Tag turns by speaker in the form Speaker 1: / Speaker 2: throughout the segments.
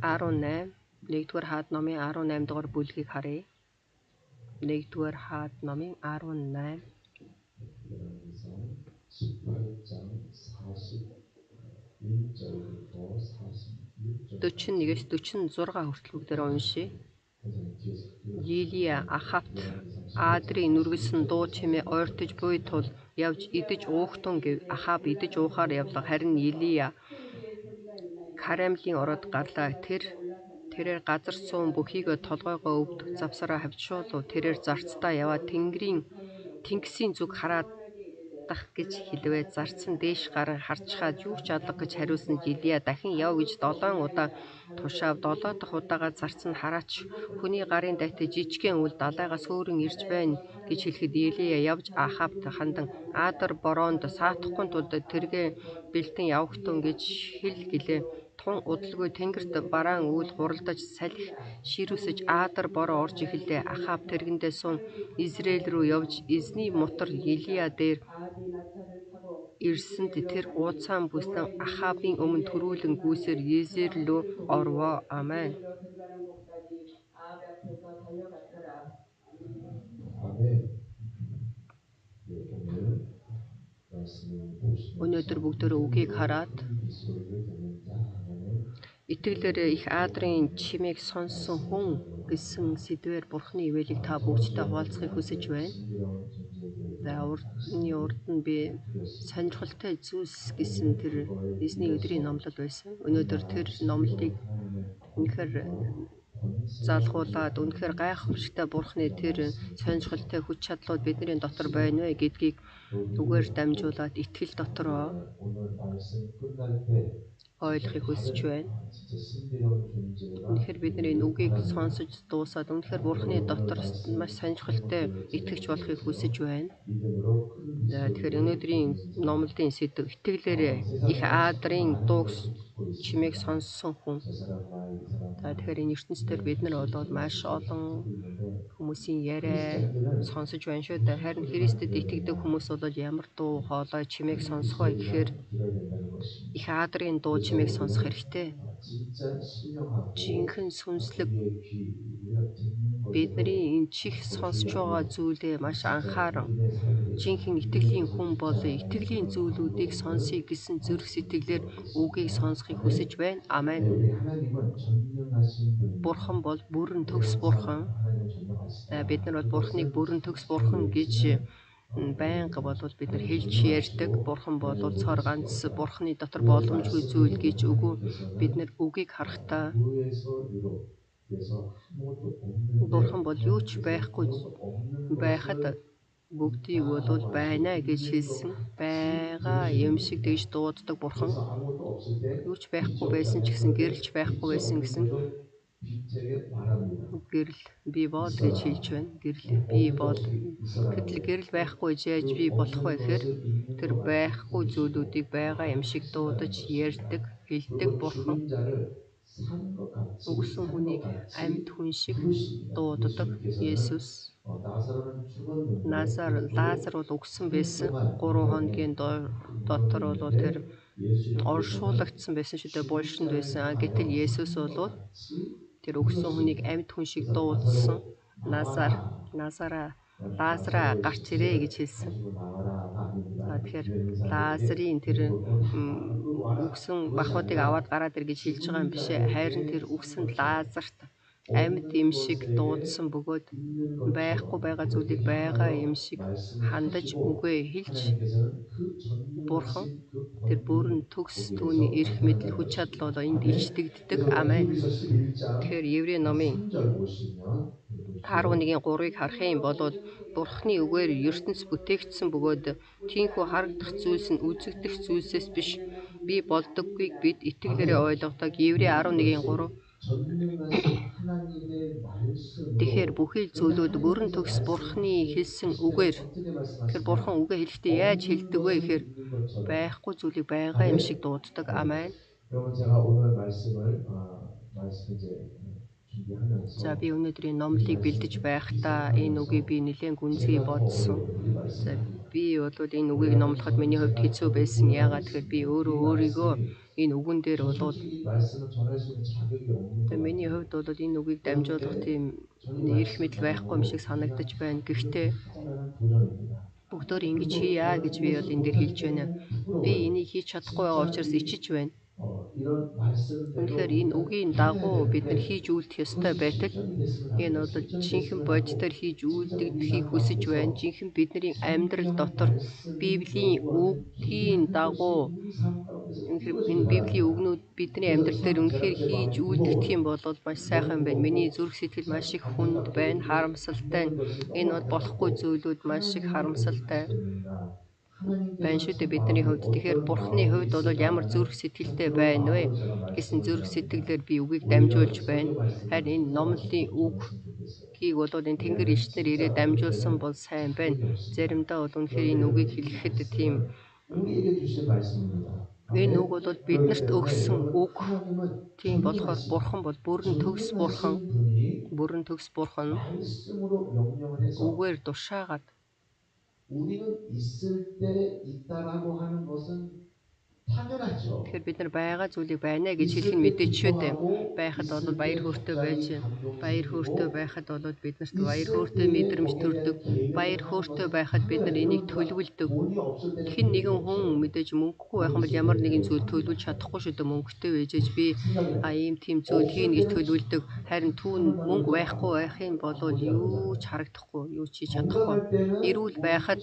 Speaker 1: 18 1-р хаад номын 18 дугаар бүлгийг харъя. 1-р хаад номын 18 41-с 46 хүртэл бүгдээр уншия. Елия Ахавт Адрын нүргэлсэн дуу чимээ ойртож буй тул явж идэж уухтун гэв. Ахав идэж уухаар явлаа. Харин Елия Карамлийн ороод гарлаа. Тэрээр газар суун бүхийгөө толгойгоо өвд завсараа хавьчуулав. Тэрээр зарцдаа яваад тэнгисийн зүг хараадах гэж хэлвээ. Зарц нь дээш гаран харчхаад юу ч алга гэж хариулсан. Елия дахин яв гэж 7 удаа тушаав. 7 дахь удаагаар зарц нь хараач хүний гарын дайтай жижигхэн үл далайгаас хөөрөн ирж байна гэж хэлэхэд Елия явж Ахавт хандан Адар бороонд саатахгүй тулд тэргээ бэлтэн явахтун гэж хэл гэлээ. Тун удалгүй тэнгэрт бараан үйл хуралдаж салхи ширүүсэж Адар бороо орж эхэллээ. Ахав тэргэндээ суун Израиль рүү явж эзний мотор Елия дээр ирсэнд тэр ууцаан бүслэн Ахавын өмнө төрүүлэн гүйсээр Езреэл рүү орвоо. Амен. Өнөөдөр бүгдөө үгийг хараад итгэлээр их Адрын чимээг сонссон хүн гэсэн сэдвээр Бурхны ивэлийг та бүгдтэй хуваалцахыг хүсэж байна. За урд нь би сонирхолтой зүйлс гэсэн тэр эзний өдрийн номлол байсан. Өнөөдөр тэр номлолыг үнэхээр залгуулад үнэхээр гайхамшигтай Бурхны тэр сонирхолтой хүч чадлууд бидний дотор байна вэ гэдгийг үгээр дамжуулаад итгэл дотроо ойлгохыг хүсэж байна. Үнэхээр бид энэ үгийг сонсож дуусаад үнэхээр Бурхны дотор маш сонирхолтой итгэж болохыг хүсэж байна. За тэгэхээр өнөөдрийн номлолын сэдэв итгэлээр их Адрын дуу чимээг сонссон хүн. За тэгэхээр энэ ертөнцийн бид нар бол маш олон хүмүүсийн яриа сонсож байна шүү дээ. Харин Христэд итгэдэг хүмүүс бол ямар дуу хоолой чимээг сонсох вэ гэхээр их Адрын дуу чимээг сонсох хэрэгтэй. Жинхэнэ сүнслэг бидний энэ чих сонсож байгаа зүйлээ маш анхааран жинхэнэ итгэлийн хүн бол итгэлийн зүйлүүдийг сонсъё гэсэн зүрх сэтгэлээр үгийг сонсохыг хүсэж байна. Амен. Бурхан бол бүрэн төгс бурхан. Бид нар бол Бурханыг бүрэн төгс бурхан гэж байнга болвол бид нар хэлж ярьдаг. Бурхан бол цор ганц Бурханы дотор боломжгүй зүйл гэж үгүй. Бид нар үгийг харахтаа Бурхан бол юу ч байхгүй байхад бүгдийг бол байна гэж хэлсэн. Байгаа юм шиг тэгж дууддаг Бурхан. Юу ч байхгүй байсан ч гэсэн гэрэлж байхгүй байсан гэсэн гэрэл би бол гэж хэлж байна. Гэрэл би бол. Гэтэл гэрэл байхгүй яаж би болох вэ гэхээр тэр байхгүй зүйлүүдийг байгаа юм шиг дуудаж ярьдаг, хэлдэг Бурхан. Өгсөн хүнийг амьд хүн шиг дууддаг Есүс. Лазар бол өгсөн байсан. 3 хоногийн дотор бол тэр оршуулгдсан байсан шүү дээ. Булшинд байсан. Гэтэл Есүс бол тэр өгсөн хүнийг амьд хүн шиг дуудсан. Лазараа гарч ирээ гэж хэлсэн. Тэгэхээр Лазарын тэр өгсөн бахуудыг аваад гараад ир гэж хэлж байгаа юм биш ээ. Харин тэр өгсөн Лазарт амьд юм шиг дуудсан бөгөөд байхгүй байгаа зүйлийг байгаа юм шиг хандаж үгээ хэлж Бурхан тэр бүрэн төгс түүний эрх мэдэл хүч чадал бол энд ичдэгддэг. Амен. Тэгэхээр Еврей номын 11:3-ыг харах юм бол Бурхны үгээр ертөнц бүтээгдсэн бөгөөд тийхүү харагдах зүйлс нь үзэгдэх зүйлсээс биш би болдоггүйг бид итгэлээрээ ойлгодог. Еврей 11:3. Тэгэхээр бүхий л зүйлүүд бүрэн төгс Бурхны хэлсэн үгээр. Тэгэхээр Бурхан үгээ хэлэхдээ яаж хэлдэг вэ гэхээр байхгүй зүйлийг байгаа юм шиг дууддаг. Амен. За би өнөөдрийн номлыг бэлдэж байхдаа энэ үгийг би нэлээд гүнзгий бодсон. За би бол энэ үгийг номлоход миний хувьд хэцүү байсан. Яагаад тэгэхээр би өөрийгөө Энэ үгэн дээр болоод миний хувьд бол энэ үгийг дамжуулах тийм эрх мэдэл байхгүй юм шиг санагдаж байна. Гэхдээ бүгдөө ингэж хийя гэж би бол энэ дээр хэлж байна. Би энийг хийж чадахгүй байгаа учраас ичиж байна. Үнэхээр энэ үгийн дагуу бид нар хийж үлдэх ёстой байтал энэ бол жинхэнэ бодитоор хийж үлдэгдэхийг хүсэж байна. Жинхэнэ бидний амьдрал дотор Библийн үгийн дагуу энэ Библийн үгнүүд бидний амьдрал дээр үнэхээр хийж үлдэх юм бол маш сайхан байна. Миний зүрх сэтгэл маш их хүнд байна, харамсалтай. Энэ бол болохгүй зүйлүүд маш их харамсалтай байна шүү дээ бидний хувьд. Тэгэхээр Бурхны хувьд бол ямар зүрх сэтгэлтэй байна вэ гэсэн зүрх сэтгэлээр би үгийг дамжуулж байна. Харин энэ номлын үгийг бол энэ Тэнгэр элчнэр ирээд дамжуулсан бол сайн байна. Заримдаа бол үнэхээр энэ үгийг хэлэхэд тийм энэ үг бол биднэрт өгсөн үг. Тийм болохоор Бурхан бол бүрэн төгс Бурхан. Бүрэн төгс Бурхан үгээр тушаагаад тэгэхээр бид нар байгаа зүйлийг байна гэж хэлэх нь мэдээч шүү дээ. Байхад бол баяр хөөртэй байж, баяр хөөртэй байхад бол биднэрт баяр хөөртэй мэдрэмж төрдөг. Баяр хөөртэй байхад бид нар энийг төлөвлөдөг. Хэн нэгэн хүн мэдээж мөнгөгүй байх юм бол ямар нэгэн зүйл төлөвлөж чадахгүй шүү дээ. Мөнгөтэй байжээж би ийм тийм зүйл хийнэ гэж төлөвлөдөг. Харин түүн мөнгө байхгүй байх юм бол юу ч харагдахгүй, юу ч хийж чадахгүй. Эрүүл байхад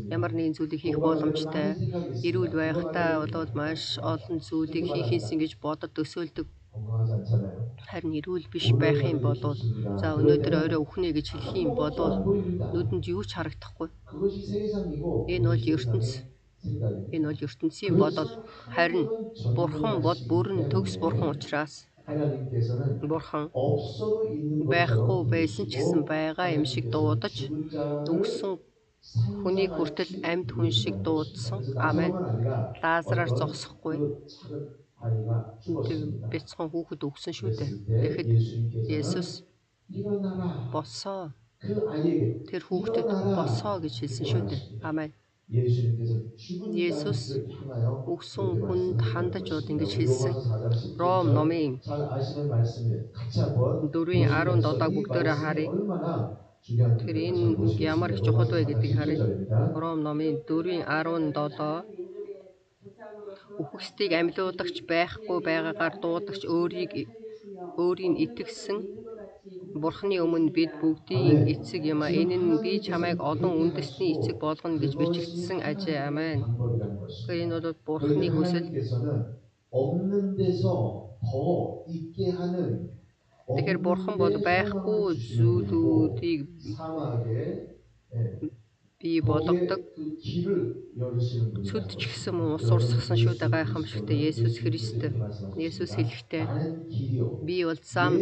Speaker 1: ямар нэгэн зүйлийг хийх боломжтой. Эрүүл байхдаа бол маш олон зүйлийг хийхээс ингэж бодод төсөөлдөг. Харин эрүүл биш байх юм бол за өнөөдөр орой өхнө гэж хэлэх юм бол нүдэнд юу ч харагдахгүй. Энэ бол ертөнц. Энэ бол ертөнцийн бодол. Харин Бурхан бол бүрэн төгс Бурхан учраас Бурхан байхгүй байсан ч гэсэн байгаа юм шиг дуудаж өгсөн хүнийг хүртэл амьд хүн шиг дуудсан. Амен. Лазараар зогсохгүй. Бяцхан хүүхэд өгсөн шүү дээ. Тэгэхэд Есүс босоо. Тэр хүүхдэд босоо гэж хэлсэн шүү дээ. Амен. Есүс өгсөн хүнд хандаж бод ингэж хэлсэн. Ром номын 4:17-аг бүгдээрээ харъя. Тэгэхээр энэ үг ямар их чухал вэ гэдгийг харъя. Ром номын 4:17 үхэгсдийг амьлуулагч байхгүй байгаагаар дуудагч өөрийг итгэсэн Бурхны өмнө бид бүгдийн эцэг юм а. Энэ нь би чамайг олон үндэстний эцэг болгоно гэж бичигдсэн ажээ. Амен. Тэгэхээр энэ бол Бурхны хүсэл. Тэгэхээр Бурхан бол байхгүй зүйлүүдийг бий болгодог. Сүд ч гэсэн ус урсгасан шүү дээ гайхамшигтай Есүс Христ. Есүс хэлэхдээ би бол зам.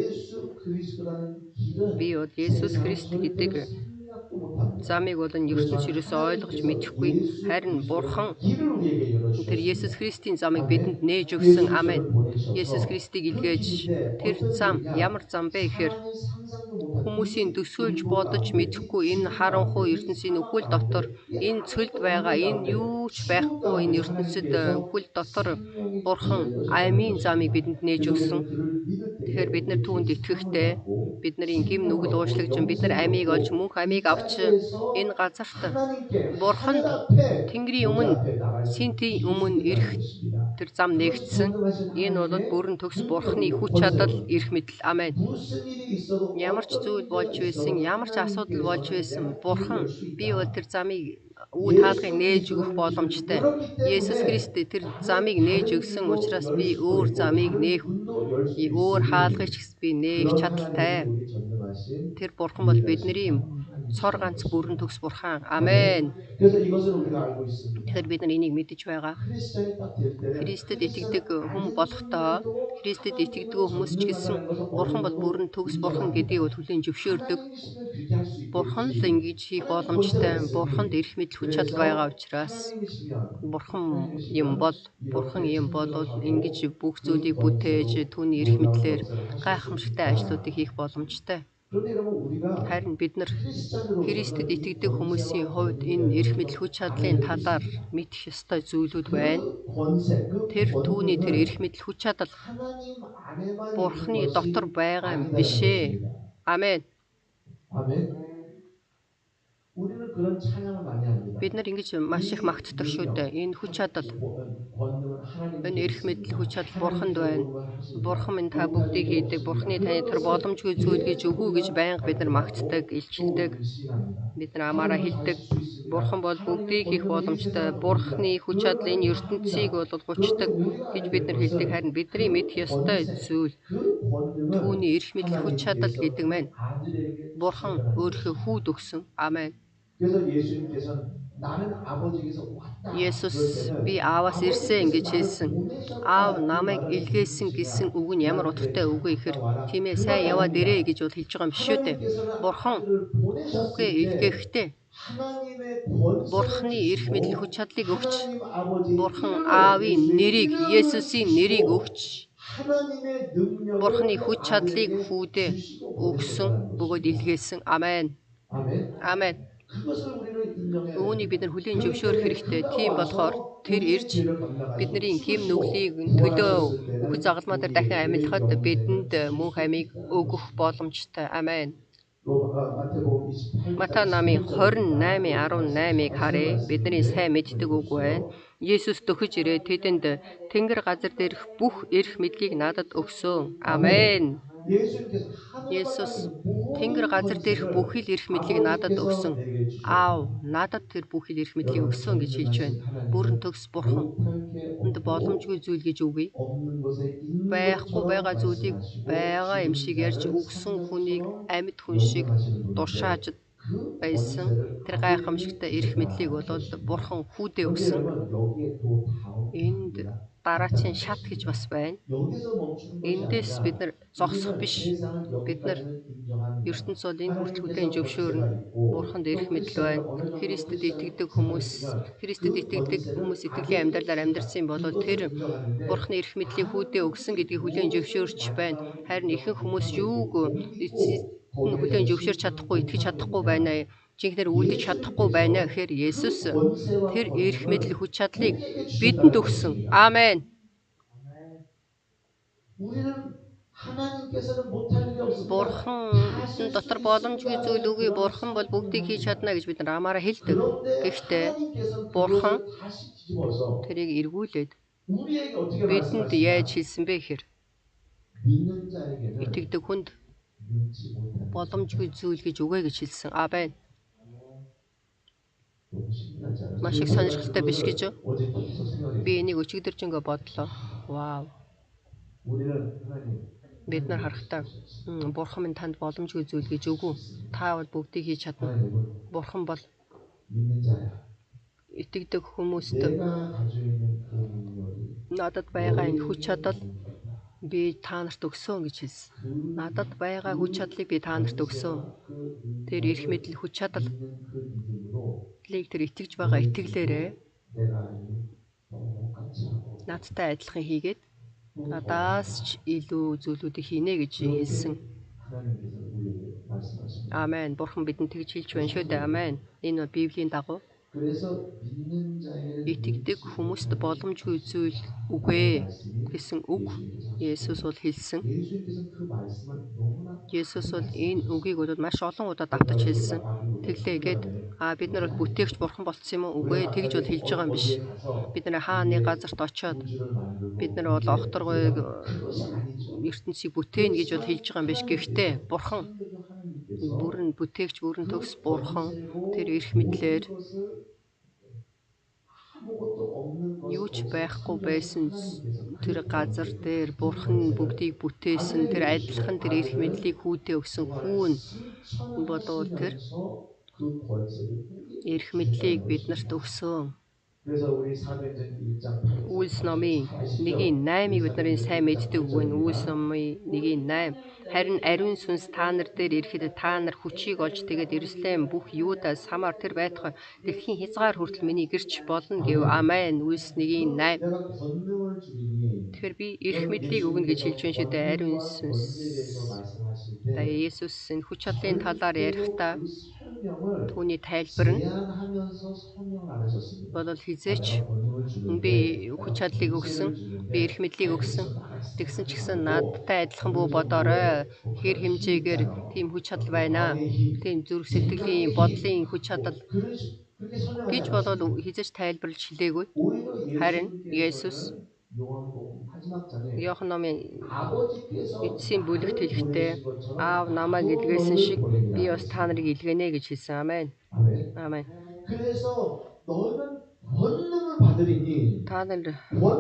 Speaker 1: Би бол Есүс Христ гэдэг замыг бол ертөнц ерөөсөө ойлгож мэдэхгүй. Харин Бурхан тэр Есүс Христийн замыг бидэнд нээж өгсөн. Амен. Есүс Христийг илгээж тэр зам ямар зам бэ гэхээр хүмүүсийн төсөөлж бодож мэдэхгүй энэ харанхуй ертөнцийн үхэл дотор энэ цөлд байгаа энэ юу ч байхгүй энэ ертөнцид үхэл дотор Бурхан амийн замыг бидэнд нээж өгсөн. Тэгэхээр бид нар түүнд итгэхдээ бидний гэм нүгэл уушлагдсан бид нар амийг олж мөнх амийг авч энэ газарт Бурханд Тэнгэрийн өмнө Синтийн өмнө ирэх тэр зам нээгдсэн. Энэ бол бүрэн төгс Бурханы хүч чадал эрх мэдэл. Амен. Ямар ч зүйл болж байсан, ямар ч асуудал болж байсан Бурхан би бол тэр замыг үе таалгыг нээж өгөх боломжтой. Есүс Христ тэр замыг нээж өгсөн учраас би өөр замыг нээх, өөр хаалгыг ч гэсэн би нээх чадaltaй. Тэр Бурхан бол бидний цор ганц бүрэн төгс Бурхан. Амен. Тэгэхээр бид нар энийг мэдэж байгаа. Христэд итгэдэг хүн болохдоо Христэд итгэдэг хүмүүс ч гэсэн Бурхан бол бүрэн төгс Бурхан гэдгийг бол хүлээн зөвшөөрдөг. Бурхан л ингэж хийх боломжтой. Бурханд эрх мэдэл хүч чадал байгаа учраас Бурхан юм бол ингэж бүх зүйлийг бүтээж түүний эрх мэдлээр гайхамшигтай ажлуудыг хийх боломжтой. Харин бид нар Христэд итгэдэг хүмүүсийн хувьд энэ эрх мэдэл хүч чадлын талаар мэдэх ёстой зүйлүүд байна. Тэр түүний тэр эрх мэдэл хүч чадал Бурхны дотор байгаа юм биш ээ. Амен. Бид нар ингэж маш их магтдаг шүү дээ. Энэ хүч чадал, энэ эрх мэдэл хүч чадал Бурханд байна. Бурхан минь та бүгдийг хийдэг. Бурхны таны тэр боломжгүй зүйл гэж өгөө гэж байнга бид нар магтдаг, илчилдэг. Бид нар амаараа хэлдэг. Бурхан бол бүгдийг хийх боломжтой. Бурхны хүч чадал энэ ертөнцийг бол гучдаг гэж бид нар хэлдэг. Харин бидний мэдэх ёстой зүйл түүний эрх мэдэл хүч чадал гэдэг маань Бурхан өөрийнхөө хүүд өгсөн. Амен. Есүс би ааваас ирсэн гэж хэлсэн. Аав намайг илгээсэн гэсэн үг нь ямар утгатай үг вэ гэхээр тийм ээ сайн яваад ирээ гэж бол хэлж байгаа юм биш үү дээ. Бурхан хүүгээ илгээхдээ Бурханы эрх мэдэл хүч чадлыг өгч Бурхан Аавын нэрийг Есүсийн нэрийг өгч Бурханы хүч чадлыг хүүдээ өгсөн бөгөөд илгээсэн. Амен. Амен. Үүнийг бид нар хүлээн зөвшөөрөх хэрэгтэй. Тийм болохоор тэр ирж бидний хэм нүглийг төлөө үхэл загалмаа дээр дахин амьлахад бидэнд мөнх амийг өгөх боломжтой. Амен. Матай намын 28:18-ыг харъя. Бидний сайн мэддэг үг байна. Есүс дөхөж ирээд тэдэнд Тэнгэр газар дээрх бүх эрх мэдлийг надад өгсөн. Амен. Есүс Тэнгэр газар дээрх бүхэл эрх мэдлийг надад өгсөн. Аав надад тэр бүхэл эрх мэдлийг өгсөн гэж хэлж байна. Бүрэн төгс Бурхан энд боломжгүй зүйл гэж үгүй. Байхгүй байгаа зүйлийг байгаа юм шиг ярьж өгсөн хүнийг амьд хүн шиг душааж байсан тэр гайхамшигтай эрх мэдлийг болоод Бурхан хүүдээ өгсөн. Энд дараачийн шат гэж бас байна. Эндээс бид нар зогсох биш. Бид нар ертөнц бол энэ хүртэл хүлээн зөвшөөрнө. Бурханд эрх мэдэл байна. Христэд итгэдэг хүмүүс итгэлийн амьдралаар амьдарсан бол тэр Бурханы эрх мэдлийг хүүдээ өгсөн гэдгийг хүлээн зөвшөөрч байна. Харин ихэнх хүмүүс юуг хүлээн зөвшөөрч чадахгүй, итгэж чадахгүй байна. Жинхэнээр үлдэж чадахгүй байна гэхээр Есүс тэр эрх мэдэл хүч чадлыг бидэнд өгсөн. Амен. Бурхан дотор боломжгүй зүйл үгүй. Бурхан бол бүгдийг хийж чадна гэж бид нар амаараа хэлдэг. Гэхдээ Бурхан тэрийг эргүүлээд бидэнд яаж хэлсэн бэ гэхээр итгэдэг хүнд боломжгүй зүйл гэж үгүй гэж хэлсэн. Амен. Маш их сонирхолтой биш гэж үү? Би энийг өчигдөржингөө бодлоо. Вау. Бид нар харахтаа Бурхан минь танд боломжгүй зүйл гэж үгүй. Та бол бүгдийг хийж чадна. Бурхан бол итгэдэг хүмүүст надад байгаа энэ хүч чадал би та нарт өгсөн гэж хэлсэн. Надад байгаа хүч чадлыг би та нарт өгсөн. Тэр эрх мэдэл хүч чадал тэр итгэж байгаа итгэлээрээ надтай адилхан хийгээд надаас ч илүү зүйлүүдийг хийнэ гэж хэлсэн. Амен. Бурхан бидэнд тэгж хэлж байна шүү дээ. Амен. Энэ бол Библийн дагуу. Итгэдэг хүмүүст боломжгүй зүйл үгүй гэсэн үг Есүс бол хэлсэн. Есүс бол энэ үгийг бол маш олон удаа давтаж хэлсэн. Тэглээгээд бид нар бол бүтээгч Бурхан болцсон юм уу? Үгүй тэгж бол хэлж байгаа юм биш. Бид нар хааны газарт очиод бид нар бол огторгойг ертөнцийг бүтээн гэж бол хэлж байгаа юм биш. Гэхдээ Бурхан бүрэн бүтээгч, бүрэн төгс Бурхан тэр эрх мэдлэр юу ч байхгүй байсан тэр газар дээр Бурхан бүгдийг бүтээсэн тэр адилхан тэр эрх мэдлийг хүүдээ өгсөн хүн болов тэр эрх мэдлийг биднэрт өгсөн.
Speaker 2: 그래서 우리 사도행전 1장 8에서
Speaker 1: Үйлс
Speaker 2: 여러분들
Speaker 1: номын
Speaker 2: 잘 아시죠?
Speaker 1: 1:8-ыг бид нарын сайн мэддэг үг нь. Үйлс
Speaker 2: 전쟁과
Speaker 1: номын 1:8. Харин ариун сүнс та нар дээр ирэхэд та нар хүчийг олж тэгээд Иерусалим бүх Юуда Самар тэр байтугай дэлхийн хязгаар хүртэл миний гэрч болно гэв. Амен. Үйлс 1:8.
Speaker 2: 내가 권능을 주리니
Speaker 1: Тэгэхээр би эрх
Speaker 2: 여러분
Speaker 1: мэдлийг өгнө гэж
Speaker 2: 예수님께서
Speaker 1: хэлж байна шүү дээ. Ариун
Speaker 2: 권능과
Speaker 1: сүнс.
Speaker 2: 권세에 대해서 말씀하실
Speaker 1: За
Speaker 2: 때
Speaker 1: Есүс энэ хүч чадлын талаар
Speaker 2: 절대로
Speaker 1: ярихдаа
Speaker 2: 그 설명을
Speaker 1: түүний тайлбар нь
Speaker 2: 제한하면서 설명을 안 하셨습니다.
Speaker 1: бол хизээч
Speaker 2: 내가 권능을
Speaker 1: би
Speaker 2: 주는데
Speaker 1: хүч
Speaker 2: 내가
Speaker 1: чадлыг
Speaker 2: 권세를
Speaker 1: өгсөн, би
Speaker 2: 주는데
Speaker 1: эрх мэдлийг
Speaker 2: 아니
Speaker 1: өгсөн.
Speaker 2: 그래서 나랑
Speaker 1: Тэгсэн ч
Speaker 2: 스택하지
Speaker 1: гэсэн
Speaker 2: 말고
Speaker 1: надтай адилхан бүү
Speaker 2: 어느
Speaker 1: бодоорой.
Speaker 2: 정도의 뭐
Speaker 1: Хэр
Speaker 2: 그런 힘
Speaker 1: хэмжээгээр
Speaker 2: 있잖아요.
Speaker 1: тийм хүч чадал
Speaker 2: 그
Speaker 1: байна.
Speaker 2: 마음의 힘,
Speaker 1: Тийм зүрх
Speaker 2: 생각의
Speaker 1: сэтгэлийн,
Speaker 2: 힘,
Speaker 1: бодлын хүч чадал
Speaker 2: 뭐 그렇게 설명하지
Speaker 1: гэж болоод
Speaker 2: 않았습니다.
Speaker 1: хизээч тайлбарлаж хэлээгүй.
Speaker 2: 오히려
Speaker 1: Харин Есүс
Speaker 2: 예수님께서는 요한복음 마지막 장에
Speaker 1: Иохан номын
Speaker 2: 아버지께서
Speaker 1: эцсийн бүлэгт
Speaker 2: 나를
Speaker 1: хэлэхдээ
Speaker 2: 보내신 것처럼
Speaker 1: аав намайг
Speaker 2: 나도
Speaker 1: илгээсэн
Speaker 2: 너를
Speaker 1: шиг би
Speaker 2: 보내리라
Speaker 1: бас та
Speaker 2: 그랬습니다.
Speaker 1: нарыг илгэнэ гэж хэлсэн. Амен.
Speaker 2: 아멘.
Speaker 1: Амен.
Speaker 2: 그래서 너는 권능을 받으리니
Speaker 1: Та нар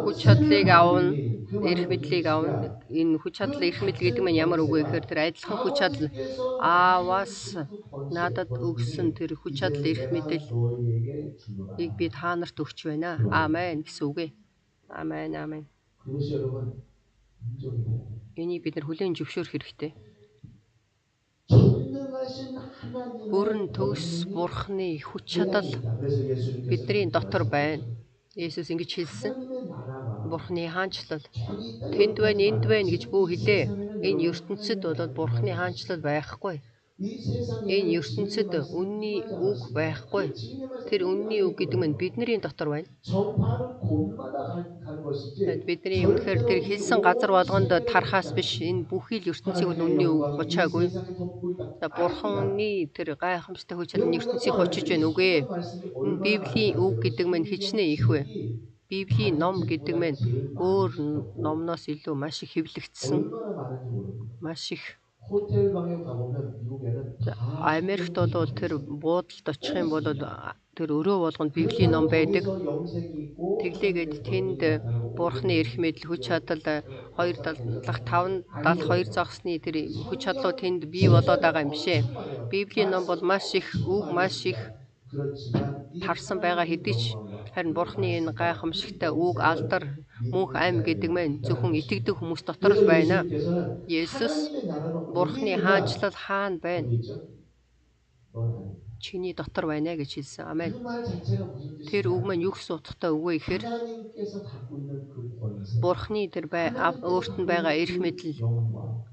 Speaker 1: хүч
Speaker 2: 권세를
Speaker 1: чадлыг авна,
Speaker 2: 받으리니 그
Speaker 1: эрх
Speaker 2: 말은 무슨
Speaker 1: мэдлийг авна.
Speaker 2: 뜻이냐?
Speaker 1: Энэ хүч чадал, эрх мэдэл гэдэг нь ямар үг вэ гэхээр тэр адилхан хүч чадал
Speaker 2: 아버지께서
Speaker 1: ааваас
Speaker 2: 나에게 주신 그 권세,
Speaker 1: надад өгсөн
Speaker 2: 권능이
Speaker 1: тэр хүч
Speaker 2: 이제
Speaker 1: чадал, эрх
Speaker 2: 내가
Speaker 1: мэдэл
Speaker 2: 너희에게 주노라.
Speaker 1: ийг би та нарт өгч байна. Амен гэсэн үг ээ. Амен, амен.
Speaker 2: 그것이 여러분 인정이 돼야 돼요.
Speaker 1: Энийг бид нар хүлээн зөвшөөрөх хэрэгтэй.
Speaker 2: 전능하신 하나님의
Speaker 1: Бүрэн төгс
Speaker 2: 권능이
Speaker 1: бурхны хүч
Speaker 2: 내
Speaker 1: чадал
Speaker 2: 안에 있다. 그래서 예수님께서
Speaker 1: бидний
Speaker 2: 이렇게
Speaker 1: дотор байна.
Speaker 2: 말씀하셨죠.
Speaker 1: Есүс ингэж хэлсэн.
Speaker 2: 하나님의 나라가
Speaker 1: Бурхны хаанчлал
Speaker 2: 저기 있다
Speaker 1: тэнд байна,
Speaker 2: 여기까지
Speaker 1: энд байна гэж бүү
Speaker 2: 말하지. 이
Speaker 1: хэлээ.
Speaker 2: 세상에는
Speaker 1: Энэ
Speaker 2: 여러분
Speaker 1: ертөнцид бол
Speaker 2: 하나님의
Speaker 1: бурхны
Speaker 2: 나라가
Speaker 1: хаанчлал байхгүй.
Speaker 2: 이 세상에는
Speaker 1: Энэ
Speaker 2: 진리의
Speaker 1: ертөнцид
Speaker 2: 말씀이
Speaker 1: үнний
Speaker 2: 임하지
Speaker 1: үг
Speaker 2: 않았습니다.
Speaker 1: байхгүй.
Speaker 2: 그 진리의 말씀이
Speaker 1: Тэр
Speaker 2: 우리
Speaker 1: үнний
Speaker 2: 안에
Speaker 1: үг гэдэг нь
Speaker 2: 있거든요.
Speaker 1: бидний дотор байна.
Speaker 2: 전파는 곳마다 가는 것이지
Speaker 1: Бидний үнэхээр тэр
Speaker 2: 절대로 이
Speaker 1: хэлсэн газар
Speaker 2: 온
Speaker 1: болгонд
Speaker 2: 세계를
Speaker 1: тархаас
Speaker 2: 갖지
Speaker 1: биш
Speaker 2: 않습니다.
Speaker 1: энэ бүхий л ертөнцийг бол
Speaker 2: 하나님의
Speaker 1: үнний үг
Speaker 2: 영광이 이
Speaker 1: очаагүй.
Speaker 2: 세상에 덮고 있다.
Speaker 1: За
Speaker 2: 아닙니다.
Speaker 1: бурхны тэр гайхамшигтай хүч чадал
Speaker 2: 여러분
Speaker 1: ертөнцийг
Speaker 2: 우리가 또
Speaker 1: хочиж
Speaker 2: 알죠. 이
Speaker 1: байна үгүй ээ.
Speaker 2: 성경 말씀이
Speaker 1: Энэ
Speaker 2: 얼마나
Speaker 1: Библийн
Speaker 2: 많은지
Speaker 1: үг
Speaker 2: 아세요?
Speaker 1: гэдэг нь хичнээн их вэ?
Speaker 2: 성경
Speaker 1: Библийн ном
Speaker 2: 책이
Speaker 1: гэдэг
Speaker 2: 다른
Speaker 1: нь
Speaker 2: 책보다 제일
Speaker 1: өөр
Speaker 2: 많이 있었고
Speaker 1: номноос илүү маш их хэвлэгдсэн,
Speaker 2: 얼마나 많은지 모릅니다.
Speaker 1: маш их.
Speaker 2: 호텔 방에 가보면 미국에는 다
Speaker 1: Америкт бол тэр буудалд очих юм бол тэр өрөө болгонд Библийн ном
Speaker 2: 그렇다고
Speaker 1: байдаг.
Speaker 2: 거기서 영생이 있고
Speaker 1: Тэглээгээд тэнд Бурхны эрх мэдэл хүч чадал 275 загсны тэр хүч чадлууд тэнд бий болоод байгаа юм бишээ. Библийн ном бол маш их үг, маш их
Speaker 2: 그렇지만 이
Speaker 1: тарсан байгаа хэдий ч харин Бурхны энэ гайхамшигтай үг, алдар, мөнх ам гэдэг мэн зөвхөн итгэдэг хүмүүс дотор л байна. Есүс Бурхны хаанчлал хаана байна? Чиний дотор байна гэж хэлсэн. Амен. Тэр үг маань юу гэсэн утгатай үг вэ гэхээр Бурхны тэр өөрт нь байгаа эрх мэдэл,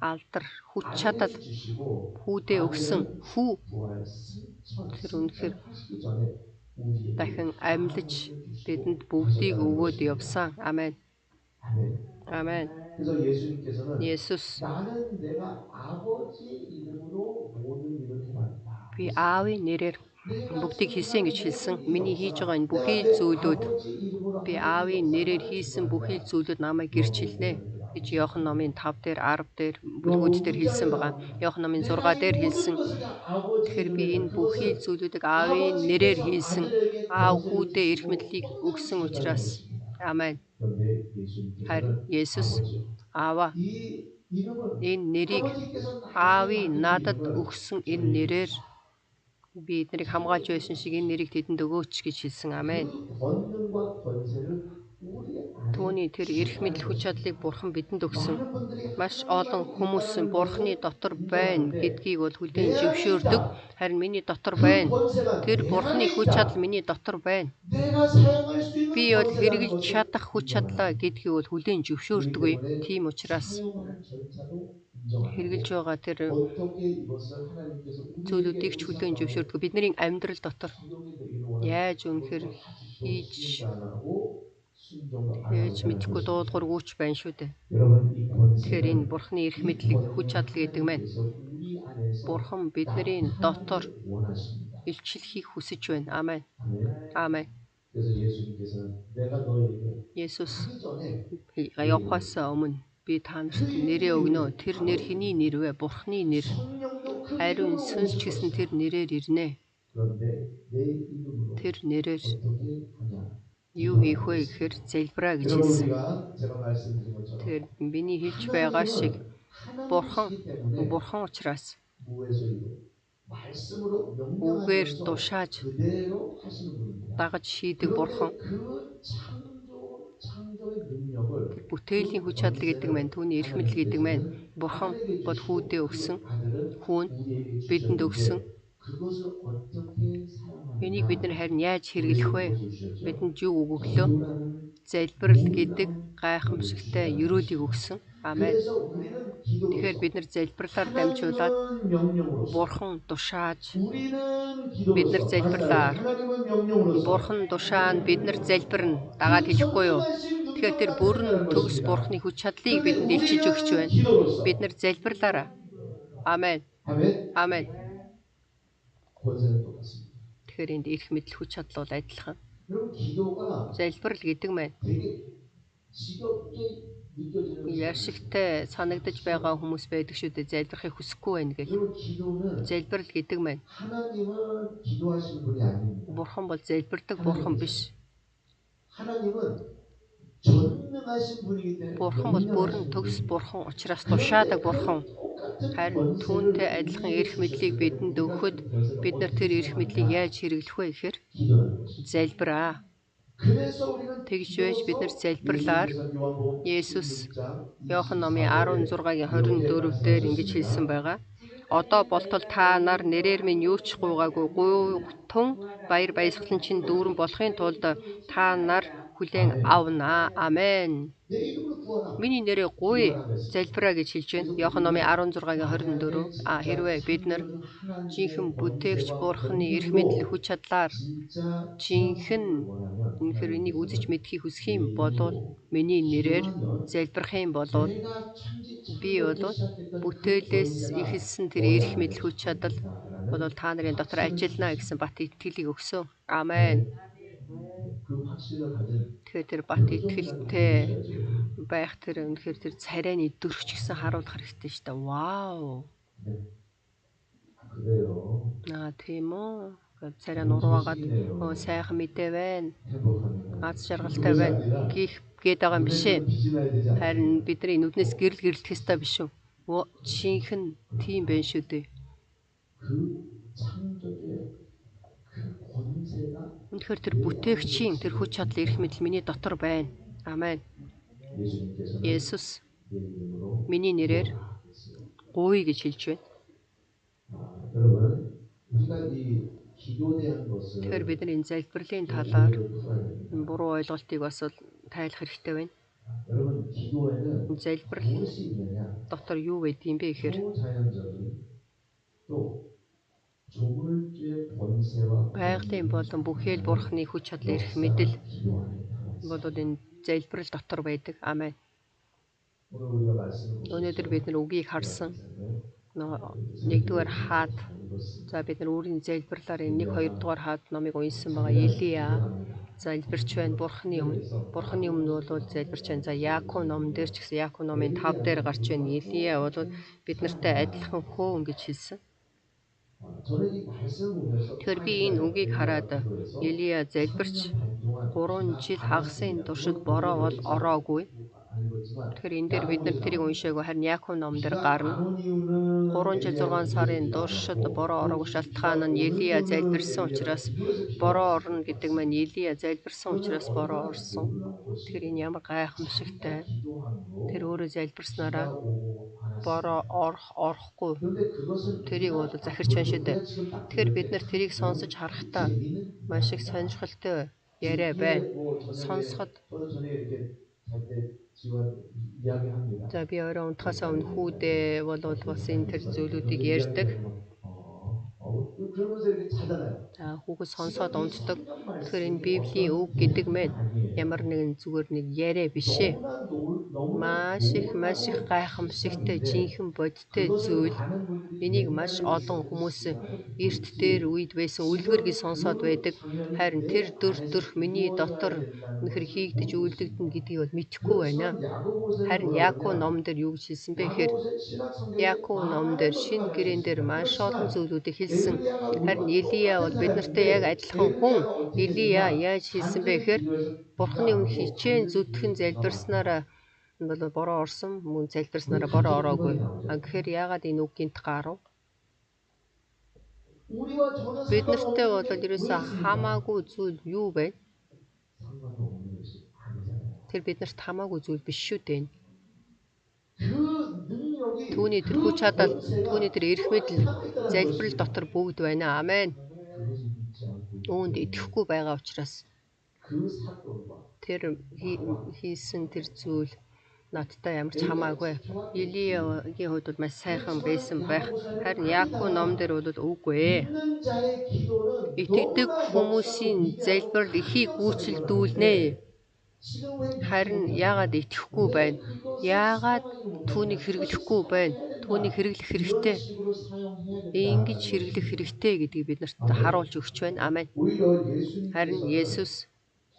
Speaker 1: алдар, хүч чадал хүүдээ өгсөн хүү тэр үнэхээр дахин амьлаж бидэнд бүгдийг өгөөд явсан. Амен. 아멘.
Speaker 2: 그래서 예수님께서는
Speaker 1: 예수스.
Speaker 2: 나는 내가 아버지 이름으로 모든 일을 행한다.
Speaker 1: Би аавын нэрээр бүгдийг хийсэн гэж хэлсэн. Миний хийж байгаа энэ бүхий л зүйлүүд би аавын нэрээр хийсэн бүхий л зүйлүүд намайг гэрч хэлнэ гэж Иохан номын 5 дээр 10 дээр бүлгүүд дээр хэлсэн байгаа. Иохан номын 6 дээр хэлсэн. Тэгэхээр би энэ бүхий л зүйлүүдийг аавын нэрээр хийсэн. Аав хүүдээ эрх мэдлийг өгсөн учраас 아멘. харин Есүс Аава энэ нэрийг аавын надад өгсөн энэ нэрээр би эднийг хамгаалж байсан шиг энэ нэрийг тэдэнд өгөөч гэж хэлсэн. Амен. Түүний тэр эрх мэдэл хүч чадлыг Бурхан бидэнд өгсөн. Маш олон хүмүүс Бурханы дотор байна гэдгийг бол хүлээн зөвшөөрдөг. Харин миний дотор байна. Тэр Бурханы хүч чадал миний дотор байна. Би бол хэрэгжилж чадах хүч чадлаа гэдгийг бол хүлээн зөвшөөрдөггүй. Тийм учраас хэрэгжилж байгаа тэр зүйлүүдийг ч хүлээн зөвшөөрдөг. Бидний амьдрал дотор яаж үнэхээр хийж мэдэхгүй дуулуургүйч байна шүү дээ. Тэгэхээр энэ Бурханы эрх мэдлэг хүч чадал гэдэг мэн. Бурхан бидний дотор илчлэхийг хүсэж байна. Амен. Амен. Есүс явахаас өмнө би та нарт нэрээ өгнө. Тэр нэр хэний нэр вэ? Бурханы нэр. Ариун сүнс ч гэсэн тэр нэрээр ирнэ. Тэр нэрээр юу хийх вэ гэхээр залбираа гэж хэлсэн. Тэр миний хэлж байгаа шиг Бурхан учраас
Speaker 2: 말씀으로
Speaker 1: үгээр
Speaker 2: 명령하셔서
Speaker 1: тушааж
Speaker 2: 그대로 하시는 분입니다.
Speaker 1: дагаж хийдэг бурхан.
Speaker 2: 그런데 그 창조의 능력을
Speaker 1: Тэр
Speaker 2: 그
Speaker 1: бүтээлийн хүч чадал гэдэг
Speaker 2: 권세를
Speaker 1: маань түүний эрх мэдэл гэдэг маань
Speaker 2: 하나님께서는
Speaker 1: бурхан
Speaker 2: 아들에게
Speaker 1: бол
Speaker 2: 주시고
Speaker 1: хүүдээ
Speaker 2: 그
Speaker 1: өгсөн,
Speaker 2: 아들은
Speaker 1: хүүн
Speaker 2: 우리에게
Speaker 1: бидэнд өгсөн.
Speaker 2: 주셨는데 그것을 어떻게
Speaker 1: Энийг бид
Speaker 2: 사용하느냐
Speaker 1: нар харин яаж хэрэглэх
Speaker 2: 우리에게
Speaker 1: вэ?
Speaker 2: 무엇을 주셨죠?
Speaker 1: Бидэнд юу өгөглөө?
Speaker 2: 기도라는
Speaker 1: Залбирал гэдэг
Speaker 2: 놀라운 것을
Speaker 1: гайхамшигтай
Speaker 2: 주셨다는
Speaker 1: ерөөдийг
Speaker 2: 것입니다.
Speaker 1: өгсөн. Амен.
Speaker 2: 그래서 우리는
Speaker 1: Тэгэхээр бид
Speaker 2: 기도로서
Speaker 1: нар залбирлаар дамжуулаад
Speaker 2: 하나님은 명령으로서
Speaker 1: бурхан тушааж
Speaker 2: 우리는
Speaker 1: бид нар
Speaker 2: 기도로서 다 같이 따라해요.
Speaker 1: залбирлаар
Speaker 2: 하나님은 명령으로서
Speaker 1: бурхан тушаан бид нар залбирна. Дагаад
Speaker 2: 그
Speaker 1: хэлэхгүй юу?
Speaker 2: 전능하신
Speaker 1: Тэгэхээр тэр
Speaker 2: 능력을
Speaker 1: бүрэн
Speaker 2: 나타낸다는
Speaker 1: төгс
Speaker 2: 것입니다.
Speaker 1: бурхны хүч чадлыг
Speaker 2: 그런데
Speaker 1: бидэнд илчилж өгч
Speaker 2: 우리는
Speaker 1: байна.
Speaker 2: 기도로서
Speaker 1: Бид нар залбирлаараа. Амен.
Speaker 2: 아멘.
Speaker 1: Амен.
Speaker 2: 권세는 똑같습니다.
Speaker 1: Тэгэхээр энд эрх мэдэл хүч чадал бол адилхан.
Speaker 2: 여러분 기도가
Speaker 1: Залбирал гэдэг маань
Speaker 2: 되게 지겹게 느껴지는
Speaker 1: яшигтай санагдаж байгаа хүмүүс байдаг шүү дээ. Залбирахыг хүсэхгүй байна гэл.
Speaker 2: 여러분 기도는
Speaker 1: Залбирал гэдэг маань
Speaker 2: 하나님은 기도하시는 분이 아닙니다.
Speaker 1: бурхан бол залбирдаг бурхан биш.
Speaker 2: 하나님은 전능하신 분이기 때문에
Speaker 1: Бурхан бол бүрэн төгс бурхан учраас тушаадаг бурхан. Харин түүнтэй адилхан эрх мэдлийг бидэнд өгөхөд бид нар тэр эрх мэдлийг яаж хэрэглэх вэ гэхээр залбираа. Тэгж байж бид нар залбирлаар Есүс Иохан номын 16-гийн 24 дээр ингэж хэлсэн байгаа. Одоо болтол та нар нэрээр минь юу ч гуйгаагүй гуйтун баяр баясгалан чинь дүүрэн болохын тулд та нар хүлээн авнаа. Амен. Миний нэрээ гуй залбираа гэж хэлж байна. Иохан номын 16-гийн 24. Хэрвээ бид нар жинхэнэ бүтээгч бурхны эрх мэдэл хүч чадлаар жинхэнэ үнэхээр энийг үзэж мэдхийг хүсэх юм бол миний нэрээр залбирах юм бол би бол бүтээлээс эхэлсэн тэр эрх мэдэл хүч чадал бол та нарын дотор ажиллана гэсэн бат итгэлийг өгсөн. Амен. Тэгэхээр тэр бат итгэлтэй байх тэр үнэхээр тэр царайны дөрвч гэсэн харуулах хэрэгтэй шүү дээ. Вау. Тийм үү. Царай нурваагаад сайхан мэдээ байна. Аз жаргалтай байна. Гээд байгаа юм биш ээ. Харин бидний нүднээс гэрэл гэрэлтэх ёстой биш үү? Жинхэнэ тийм байна шүү дээ. Үнэхээр тэр бүтээгчийн тэр хүч чадал эрх мэдэл миний дотор байна. Амен. Есүс миний нэрээр гуй гэж хэлж байна. Тэгэхээр бид нар энэ залбирлын талаар буруу ойлголтыг бас тайлах хэрэгтэй байна. Залбирал дотор юу байдığım бэ гэхээр байгалийн болон бүхэл бурхны хүч чадал эрх мэдэл бол энэ залбирал дотор байдаг. Амен. Өнөөдөр бид нар үгийг харсан. Нэгдүгээр хаад за бид нар өөрийн залбирлаар энэ 1 2 дугаар хаад номыг уншсан байгаа. Илия залбирч байна бурхны өмнө. Бурхны өмнө бол залбирч байна. За Яаков номон дээр ч гэсэн Яаков номын 5 дээр гарч байна. Илия бол бид нартай адилхан хөөн гэж хэлсэн. Тэгэхээр би энэ үгийг хараад Илия залбирч 3 жил хагасын туршид бороо бол ороогүй. Тэгэхээр энэ дээр бид нар тэрийг уншаагүй харин Яаков номон дээр гарна. 3 жил 6 сарын туршид бороо ороогүй шалтгаан нь Илия залбирсан учраас бороо орно гэдэг маань Илия залбирсан учраас бороо орсон. Тэгэхээр энэ ямар гайхамшигтай. Тэр өөрөө залбирснараа бороо орохгүй. Тэрийг бол захирч байна шүү дээ. Тэгэхээр бид нар тэрийг сонсож харахтаа маш их сонирхолтой яриа байна. Сонсоход за би өөрөө унтахаас өмнө хүүдээ бол бас энэ төр зүйлүүдийг ярьдаг. За хүүхэд сонсоод унтдаг. Тэгэхээр энэ Библийн үг гэдэг маань ямар нэгэн зүгээр нэг яриа биш ээ. Маш их гайхамшигтай жинхэнэ бодиттой зүйл. Энийг маш олон хүмүүс эрт дээр үед байсан үлгэр гэж сонсоод байдаг. Харин тэр дүр миний дотор үнэхэр хийгдэж үйлдэгдэнэ гэдгийг бол мэдэхгүй байна. Харин Яаков номон дээр юу гэж хэлсэн бэ гэхээр Яаков номон дээр шинэ гэрээн дээр маш олон зүйлүүдийг хэлсэн. Харин Илия бол бид нартай яг адилхан хүн. Илия яаж хэлсэн бэ гэхээр Бурхны өмнө хичээн зүтгэн залбирснараа бол бороо орсон, мөн залбирснараа бороо ороогүй. Гэхээр яагаад энэ үг гинт гарав? Бид нартай бол
Speaker 2: 상관없는 게 왜
Speaker 1: ерөөсөө
Speaker 2: 있습니까?
Speaker 1: хамаагүй зүйл юу вэ?
Speaker 2: 상관도 없는 것이 아니잖아요.
Speaker 1: Тэр биднэрт хамаагүй зүйл биш шүү дээ.
Speaker 2: 그 능력이
Speaker 1: Түүний тэр хүч
Speaker 2: 그
Speaker 1: чадал,
Speaker 2: 권세가
Speaker 1: түүний тэр эрх
Speaker 2: 충만히
Speaker 1: мэдэл
Speaker 2: 살아있다는
Speaker 1: залбирал
Speaker 2: 것입니다.
Speaker 1: дотор бүгд байна. Амен.
Speaker 2: 그것을 믿지 않고 있기
Speaker 1: Үүнд
Speaker 2: 때문에
Speaker 1: итгэхгүй байгаа учраас
Speaker 2: 그 사건과
Speaker 1: тэр хийсэн тэр зүйл надтай ямар ч хамаагүй. Илиягийн хувьд бол маш сайхан байсан байх. Харин Яаков ном дээр бол үгүй.
Speaker 2: 믿는 자의 기도는
Speaker 1: Итгэдэг
Speaker 2: 너무나
Speaker 1: хүмүүсийн
Speaker 2: 역사로
Speaker 1: залбирал
Speaker 2: 미비하고
Speaker 1: ихийг
Speaker 2: 간접성이
Speaker 1: гүйцэлдүүлнэ.
Speaker 2: 드러나는데 지금 왜 믿지
Speaker 1: Харин
Speaker 2: 못하냐?
Speaker 1: яагаад итгэхгүй
Speaker 2: 왜
Speaker 1: байна?
Speaker 2: 그것을
Speaker 1: Яагаад
Speaker 2: 사용하지 못하냐?
Speaker 1: түүнийг хэрэглэхгүй байна? Түүнийг хэрэглэх
Speaker 2: 이런
Speaker 1: хэрэгтэй.
Speaker 2: 식으로 사용해야
Speaker 1: Ингэж
Speaker 2: 된다는
Speaker 1: хэрэглэх
Speaker 2: 것입니다.
Speaker 1: хэрэгтэй гэдгийг биднэрт
Speaker 2: 아멘.
Speaker 1: харуулж өгч байна. Амен.
Speaker 2: 오히려
Speaker 1: Харин
Speaker 2: 예수님께서는
Speaker 1: Есүс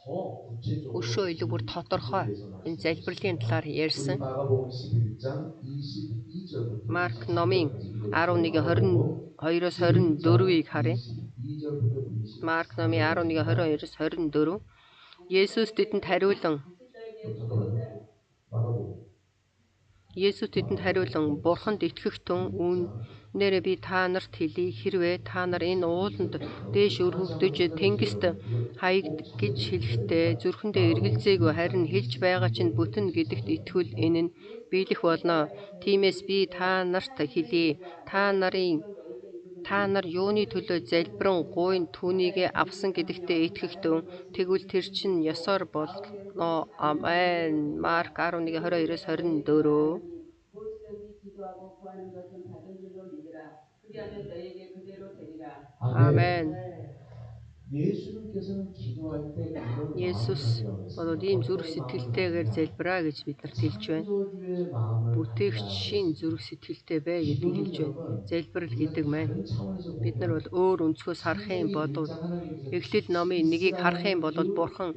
Speaker 2: 더 구체적으로
Speaker 1: өшөө илүү бүр
Speaker 2: 이
Speaker 1: тодорхой
Speaker 2: 기도에 대해서
Speaker 1: энэ залбирлын талаар
Speaker 2: 우리
Speaker 1: ярьсан.
Speaker 2: 마가복음 11장 22절부터
Speaker 1: Марк номын 11:22-с
Speaker 2: 11장
Speaker 1: 24-ийг харъя.
Speaker 2: 22절부터 24.
Speaker 1: Марк номын 11:22-с 24. Есүс тэдэнд хариулан
Speaker 2: 잠깐만요. 마가복음
Speaker 1: Есүс тэдэнд хариулан Бурханд итгэх тун үүнээрээ би та нарт хэлье, хэрвээ та нар энэ ууланд дээш өргөгдөж тэнгист хаягд гэж хэлэхдээ зүрхэндээ эргэлзээгүй харин хэлж байгаа чинь бүтэн гэдэгт итгвэл энэ нь биелэх болно. Тиймээс би та нарт хэлье. Та нар юуны төлөө залбирэн гуйн түүнийгээ авсан гэдэгтээ итгэхтэн тэгвэл тэр чинь ёсоор болно. Амен. Марк 11:22-с 24. 아멘.
Speaker 2: 예수님께서는 기도할 때 이런
Speaker 1: Есүс
Speaker 2: 마음을
Speaker 1: бол
Speaker 2: 가지고
Speaker 1: ийм зүрх сэтгэлтэйгээр залбираа гэж бидэнд хэлж байна.
Speaker 2: 창조주의 마음을
Speaker 1: Бүтээгчийн зүрх сэтгэлтэй бай гэдгийг хэлж байна. Залбирал гэдэг маань бид нар бол өөр өнцгөөс харах юм бол Эхлэл номын 1-ийг харах юм бол Бурхан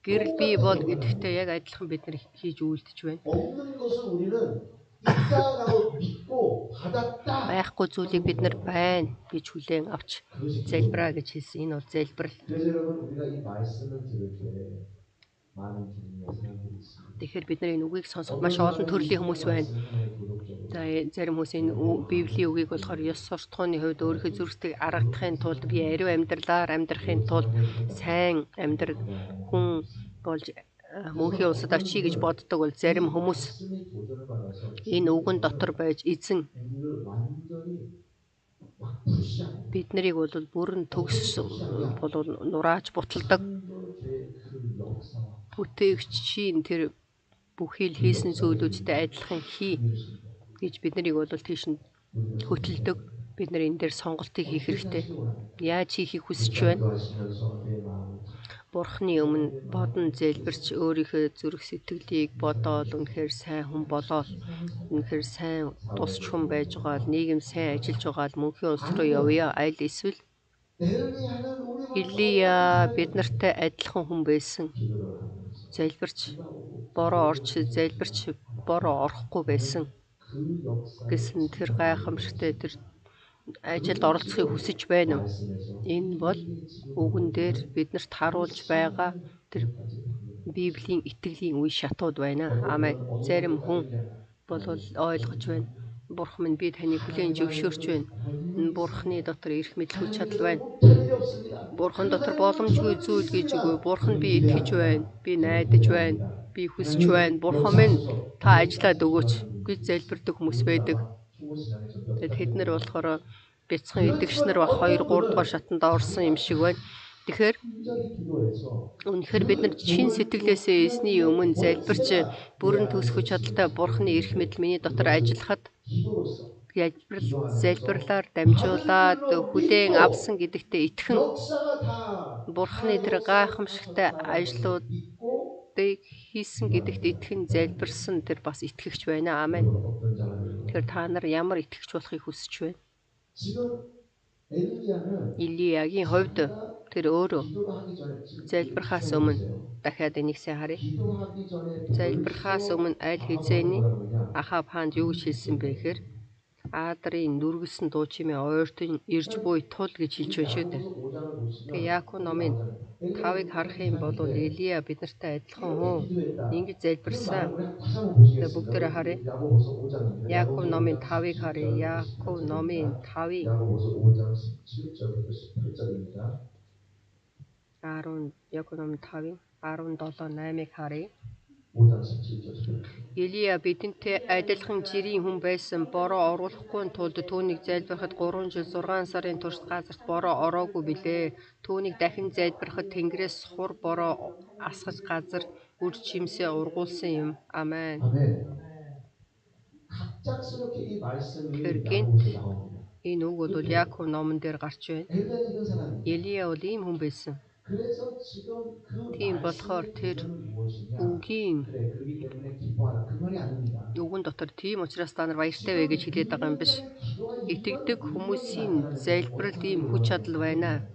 Speaker 1: гэрэл бий бол гэдэгтээ яг адилхан бид нар хийж үйлдэж байна.
Speaker 2: 없는 것을 우리는 있다라고 믿고 받았다.
Speaker 1: Байхгүй зүйлийг бид нар байна гэж хүлээн авч залбираа гэж хэлсэн. Энэ бол залбирал.
Speaker 2: 그래서 여러분 우리가 이 말씀을 들을 때 많은 종류의 사람들이 있습니다.
Speaker 1: Тэгэхээр бид нар энэ үгийг сонсох маш олон төрлийн хүмүүс байна. За зарим хүмүүс энэ Библийн үгийг болохоор ёс суртахууны хувьд өөрийнхөө зүрхтийг аргадахын тулд би ариун амьдралаар амьдрахын тулд сайн амьдрал хүн болж мөнхийн улсад очие гэж боддог бол зарим хүмүүс энэ үгэн дотор байж эзэн бид нарыг бол бүрэн төгс бол нурааж буталдаг бүтээгчийн тэр бүхий л хийсэн зүйлүүдтэй адилхан хий гэж бид нарыг бол тийш нь хөтэлдэг. Бид нар энэ дээр сонголтыг хийх хэрэгтэй. Яаж хийхийг хүсэж байна? Бурхны өмнө бодон залбирч өөрийнхөө зүрх сэтгэлийг бодоод үнэхээр сайн хүн болоод үнэхээр сайн тусч хүн байж байгаа л нийгэм сайн ажиллаж байгаа л мөнхийн улс руу явъя. Аль эсвэл Илия бид нартай адилхан хүн байсан. Залбирч бороо орч залбирч бороо орохгүй байсан гэсэн тэр гайхамшигтай тэр ажилд оролцохыг хүсэж байна уу? Энэ бол үгэн дээр биднэрт харуулж байгаа тэр Библийн итгэлийн үе шатууд байна. Амен. Зарим хүн бол ойлгож байна. Бурхан минь би таныг хүлээн зөвшөөрч байна. Энэ Бурханы дотор эрх мэдэл хүч чадал байна. Бурхан дотор боломжгүй зүйл гэж үгүй. Бурхан би итгэж байна. Би найдаж байна. Би хүсэж байна. Бурхан минь та ажиллаад өгөөч гэж залбирдаг хүмүүс байдаг. Тэгэд хэд нэр болохоор бяцхан идэвч нар баг 2 3 дугаар шатанд орсон юм шиг байна. Тэгэхээр үнэхээр бид нар чин сэтгэлээсээ эзний өмнө залбирч бүрэн төсөх чадалтай Бурханы эрх мэдэл миний дотор ажиллахад залбирлаар дамжуулаад хүлээн авсан гэдэгтээ итгэн Бурханы тэр гайхамшигтай ажлуудыг хийсэн гэдэгт итгэн залбирсан тэр бас итгэгч байна. Амен. Тэгэхээр та нар ямар итгэгч болохыг хүсэж байна? Илиягийн хувьд тэр өөрөө залбирхаас өмнө дахиад энийг сайн харъя. Залбирхаас өмнө аль хэзээний Ахав хаанд юу гэж хэлсэн бэ гэхээр Адрын нүргэлсэн дуу чимээ ойртон ирж буй тул гэж хэлж байна шүү дээ.
Speaker 2: 야고보서 5장을
Speaker 1: Тэгээ
Speaker 2: 보시면
Speaker 1: Яаков номын
Speaker 2: 나오잖아요.
Speaker 1: 5-ыг харах юм бол Элия биднэртэй адилхан
Speaker 2: 이렇게
Speaker 1: хүн
Speaker 2: 기도했다.
Speaker 1: ингэж
Speaker 2: 그
Speaker 1: залбирсан.
Speaker 2: 말을 우리 다시 한번
Speaker 1: Тэгээ
Speaker 2: 보시겠습니다.
Speaker 1: бүгдээрээ харъя.
Speaker 2: 야고보서 5장입니다.
Speaker 1: Яаков номын 5-ыг
Speaker 2: 5장
Speaker 1: харъя.
Speaker 2: 17절부터
Speaker 1: Яаков
Speaker 2: 18절입니다.
Speaker 1: номын 5-ыг
Speaker 2: 야고보서 5장 17절부터 18절입니다.
Speaker 1: Яаков номын 5-ын 17-8-ыг харъя.
Speaker 2: 5장 17절.
Speaker 1: Элия бидэнтэй адилхан жирийн хүн байсан. Бороо оруулахгүй тулд түүнийг залбирахад 3 жил 6 сарын турш газарт бороо ороогүй билээ. Түүнийг дахин залбирахад Тэнгэрээс хур бороо асгаж газар үр жимсээ ургуулсан юм. Амен.
Speaker 2: 아멘. 갑작스럽게 이 말씀이
Speaker 1: Гэнт
Speaker 2: 야고보서 나옵니다.
Speaker 1: энэ үг бол Яаков номон дээр гарч байна.
Speaker 2: 엘리야는 이런 사람입니다.
Speaker 1: Элия бол ийм хүн байсан.
Speaker 2: 그래서 지금 그
Speaker 1: Тийм болохоор тэр үгийн
Speaker 2: 그래 그렇기 때문에 기뻐하라 그 말이 아닙니다.
Speaker 1: үгэн дотор тийм учраас та нар баяртай вэ гэж хэлээд байгаа юм биш. Итгэдэг хүмүүсийн залбиралд ийм хүч чадал байна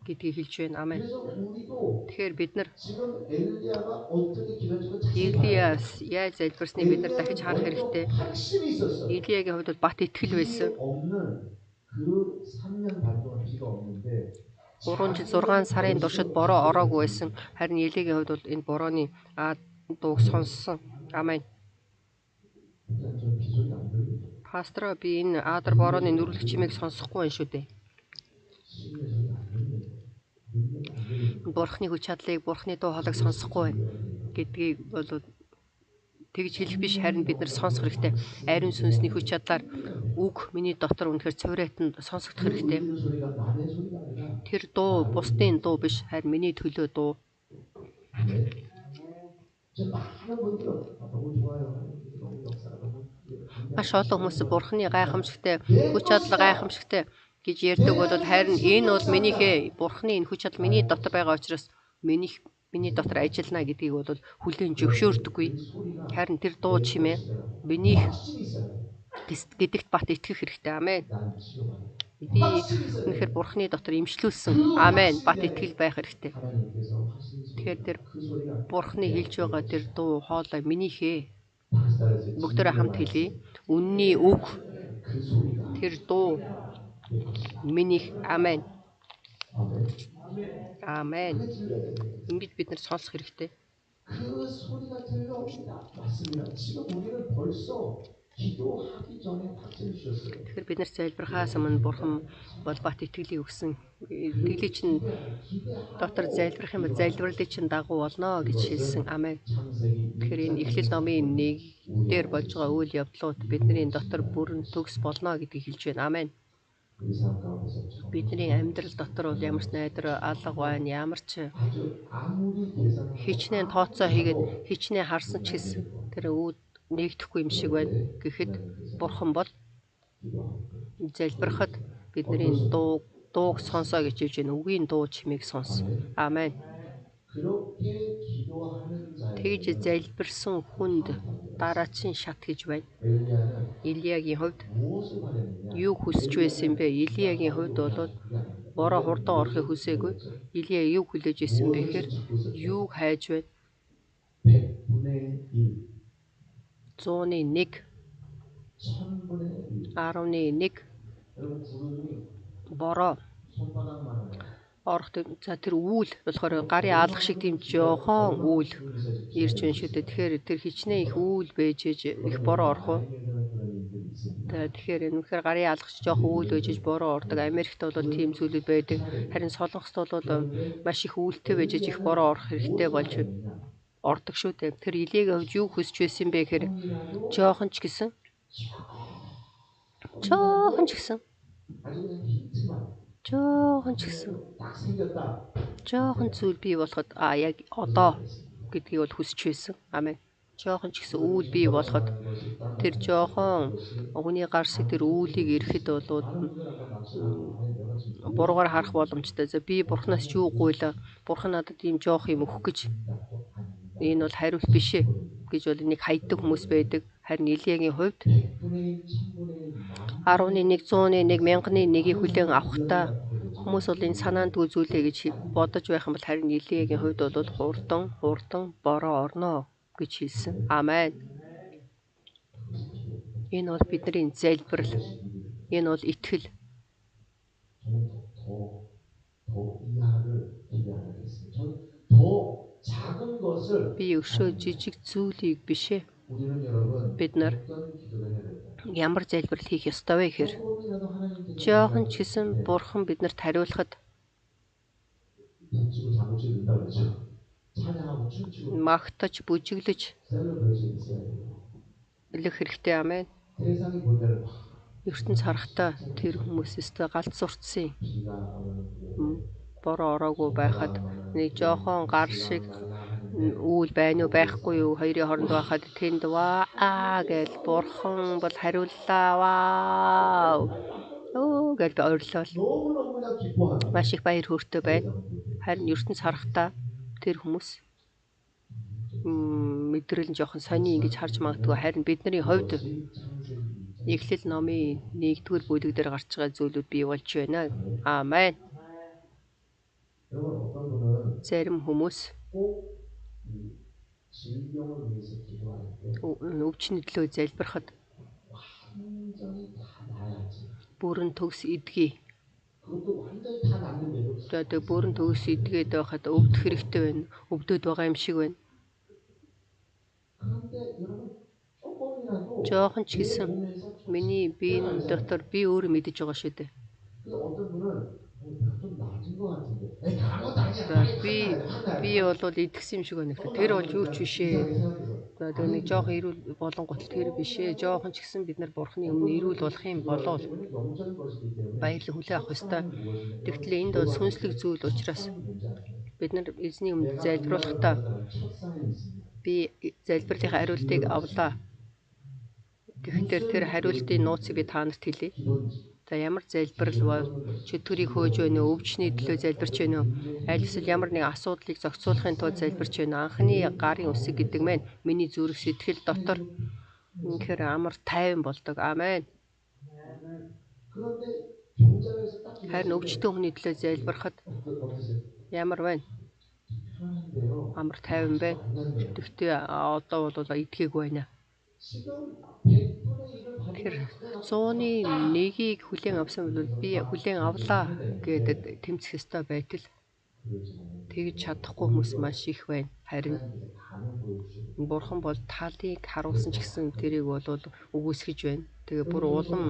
Speaker 1: гэдгийг хэлж байна. Амен.
Speaker 2: 그래서 우리도
Speaker 1: Тэгэхээр бид нар
Speaker 2: 지금 엘리야가 어떻게 기도했는지 자세히 봐야
Speaker 1: Элиас яаж залбирсныг бид нар дахиж харах хэрэгтэй.
Speaker 2: 확신이 있었어요.
Speaker 1: Элиягийн хувьд бол бат итгэл байсан.
Speaker 2: 없는 그 3년 반 동안 비가 없는데
Speaker 1: 3 жил 6 сарын туршид бороо ороогүй байсан. Харин Элиягийн хувьд бол энэ борооны дууг сонссон. Амен.
Speaker 2: 일단 좀 비소리 안 들리죠.
Speaker 1: Пастор би энэ Адар борооны нүрэлэх чимээг сонсохгүй байна шүү дээ.
Speaker 2: 신의 소리 안 들리죠.
Speaker 1: Бурхны хүч чадлыг, Бурхны дуу хоолойг сонсохгүй байна гэдгийг бол тэгж хэлэх биш, харин бид нар сонсох хэрэгтэй. Ариун сүнсний хүч чадлаар үг миний дотор үнэхээр цоврайтанд сонсогдох хэрэгтэй.
Speaker 2: 들리는 소리가 남의 소리가 아니라
Speaker 1: Тэр дуу бусдын дуу биш, харин миний төлөө дуу.
Speaker 2: 네. 지금 많은 분들은 너무 좋아요. 너무 역사가 너무
Speaker 1: Маш олон хүмүүс Бурхны гайхамшигтай, хүч чадал гайхамшигтай гэж ярьдаг бол харин энэ бол минийхээ Бурхны энэ хүч чадал миний дотор байгаа учраас миний дотор ажиллана гэдгийг бол хүлээн зөвшөөрдөггүй. Харин тэр дуу чимээ минийх гэдэгт бат итгэх хэрэгтэй. Амен.
Speaker 2: 나는 치료받아.
Speaker 1: Би үнэхээр Бурхны дотор имшлүүлсэн. Амен. Бат итгэл байх хэрэгтэй.
Speaker 2: 하나님께서 하신 소리
Speaker 1: Тэгэхээр тэр
Speaker 2: 그 소리가
Speaker 1: Бурхны хэлж байгаа тэр дуу хоолой минийхээ.
Speaker 2: 다시 따라서
Speaker 1: Бүгдээрээ хамт хэлье. Үнний үг
Speaker 2: 그 소리가
Speaker 1: тэр дуу минийх. Амен.
Speaker 2: 아멘.
Speaker 1: Амен.
Speaker 2: 그게 들려야 돼요.
Speaker 1: Ингэж бид нар сонсох хэрэгтэй.
Speaker 2: 그 소리가 들려옵니다. 맞습니다. 지금 우리는 벌써 기도하기 전에 박수를 주셨어요.
Speaker 1: Тэгэхээр бид нар залбирхаас өмнө Бурхан бол бат итгэлийг өгсөн. Итгэлийн чинь дотор залбирх юм бол залбирлыг чинь дагуу болно гэж хэлсэн. Амен.
Speaker 2: 창세기
Speaker 1: Тэгэхээр энэ Эхлэл номын 1 дээр болж байгаа үйл явдлууд бидний дотор бүрэн төгс болно гэдгийг хэлж байна. Амен.
Speaker 2: 우리 삶 가운데서 정말
Speaker 1: Бидний амьдрал дотор бол ямар ч найдар алга байна, ямар ч
Speaker 2: 아주 아무리 계산을
Speaker 1: хичнээн тооцоо хийгээд хичнээн харсан ч гэсэн тэр үүд нэгдэхгүй юм шиг байна. Гэхэд Бурхан бол
Speaker 2: 기도하고
Speaker 1: залбирахад бидний дууг сонсоо гэж хэлж байна. Үгийн дуу чимээг сонс. Амен.
Speaker 2: 그렇게 기도하는 자에게
Speaker 1: Тэгж залбирсан хүнд дараачийн шат гэж байна.
Speaker 2: 엘리야는
Speaker 1: Илиягийн хувьд
Speaker 2: 무엇을 바랬느냐?
Speaker 1: юу хүсэж байсан бэ? Илиягийн хувьд бол бороо хурдан орохыг хүсээгүй. Илия юу хүлээж исэн бэ гэхээр юуг хайж байна?
Speaker 2: 100분의 1,
Speaker 1: 100-ны 1,
Speaker 2: 1000분의 1.
Speaker 1: 10-ны 1
Speaker 2: 여러분 구름이
Speaker 1: бороо
Speaker 2: 손바닥만 하면
Speaker 1: орох. За тэр үүл болохоор гарын алах шиг тийм жоохон үүл ирж байна шүү дээ. Тэгэхээр тэр хичнээн их үүл байж их бороо орох уу? Тэгэхээр үнэхээр гарын алгч жоохон үүл байж бороо ордог. Америкт бол тийм зүйлүүд байдаг. Харин Солонгост бол маш их үүлтэй байж их бороо орох хэрэгтэй болж ордог шүү дээ. Тэр Илиягийн хувьд юу хүсэж байсан бэ гэхээр жоохон ч гэсэн
Speaker 2: 아주 그냥 힌트만
Speaker 1: жоохон ч гэсэн
Speaker 2: 딱 생겼다.
Speaker 1: жоохон зүйл бий болоход яг одоо гэдгийг бол хүсэж байсан. Амен. Жоохон ч гэсэн үүл бий болоход тэр жоохон өгний гар шиг тэр үүлийг ирэхэд бол буруугаар харах боломжтой. За би Бурханаас ч юу гуйлаа. Бурхан надад ийм жоох юм өгөх гэж. Энэ бол хариулт биш ээ гэж бол энийг хайдаг хүмүүс байдаг. Харин Илиягийн хувьд 10-ны 1, 100-ны 1, 1000-ны 1-ийг хүлээн авахдаа хүмүүс бол энэ санаандгүй зүйлээ гэж бодож байх юм бол харин Илиягийн хувьд бол хурдан бороо орно гэж хэлсэн. Амен. Энэ бол бидний залбирал. Энэ бол итгэл.
Speaker 2: 저는 더 이하를 기대하게 됐습니다. 저는 더 작은 것을
Speaker 1: Би өшөө жижиг зүйлийг бишээ.
Speaker 2: 우리는 여러분
Speaker 1: Бид нар
Speaker 2: 어떤 기도를 해야 될까요?
Speaker 1: ямар залбирал хийх ёстой вэ гэхээр
Speaker 2: 조금이라도 하나님께서
Speaker 1: жоохон ч гэсэн бурхан биднэрт хариулахад
Speaker 2: 춤추고 장구치고 된다 그러죠. 찬양하고 춤추고
Speaker 1: магтаж, бүжиглэж
Speaker 2: 셀러브레이션 있어야 돼요.
Speaker 1: элэх хэрэгтэй амин.
Speaker 2: 세상이 볼 때는
Speaker 1: ертөнц харахтаа тэр хүмүүс өстө галт сурцсан
Speaker 2: 비가 오는
Speaker 1: бороо ороогүй байхад нэг жоохон гар шиг үүл байна уу байхгүй юу хоёрын хооронд байхад тэнд ваа гэж бурхан бол хариуллаа вау гэж ойрлол
Speaker 2: 너무너무나 기뻐하는
Speaker 1: маш их баяр хөөртэй байна. Харин ертөнц харахтаа тэр хүмүүс мэдрэл нь жоохон сони ингэж харж магадгүй. Харин бидний хувьд Эхлэл номын 1-р бүлэг дээр гарч байгаа зүйлүүд бий болж байна. Аамен.
Speaker 2: 여러분 어떤 분은
Speaker 1: Зарим хүмүүс
Speaker 2: 꼭 질병을 위해서 기도할 때
Speaker 1: өвчнөд төлөө залбирахад
Speaker 2: 완전히 다 나아야지.
Speaker 1: бүрэн төгс идэгий.
Speaker 2: 그것도 완전히 다 낫는데도
Speaker 1: Тэгээд бүрэн төгс идгээд байхад өвдөх хэрэгтэй байна. Өвдөд байгаа юм шиг байна.
Speaker 2: 그런데 여러분 조금이라도
Speaker 1: Жохон ч гэсэн миний биеийн дотор би өөрөө мэдэж байгаа шүү дээ.
Speaker 2: 어떤 분은 좀 낮은 것 같은데. 아무것도 아니야.
Speaker 1: Би бол идэгсэн юм шиг байна. Тэр бол юу ч биш ээ. Тэгээд нэг жоох ирүүл болонгот тэр биш ээ. Жохон ч гэсэн бид нар бурхны өмнө ирүүл болох юм болоо баярлал хүлээн авах ёстой. Тэгтэл энд бол сүнслэг зүйл учраас бид нар эзний өмнө залбируулахдаа би залбирлынхаа хариултыг авлаа. Тэгэхээр тэр хариултын нууцыг би та нарт хэлье. За ямар залбирал бол чөтгөрийг хөөж байна уу, өвчний төлөө залбирч байна уу, аль эсвэл ямар нэг асуудлыг зохицуулахын тулд залбирч байна. Анхны гарын үсэг гэдэг мэн миний зүрх сэтгэл дотор үнэхээр амар тайван болдог. Аамен. Харин өвчтөн хүний төлөө залбирахад ямар байна? Амар тайван байна. Тэгтээ одоо бол идгээгүй байна. Тэгэхээр 100-ыг хүлээн авсан бол би хүлээн авлаа гэдэг тэмцэх ёстой байтал тэгж чадахгүй хүмүүс маш их байна. Харин бурхан бол талыг харуулсан ч гэсэн тэрийг бол үгүйсгэж байна. Тэгээ бүр улам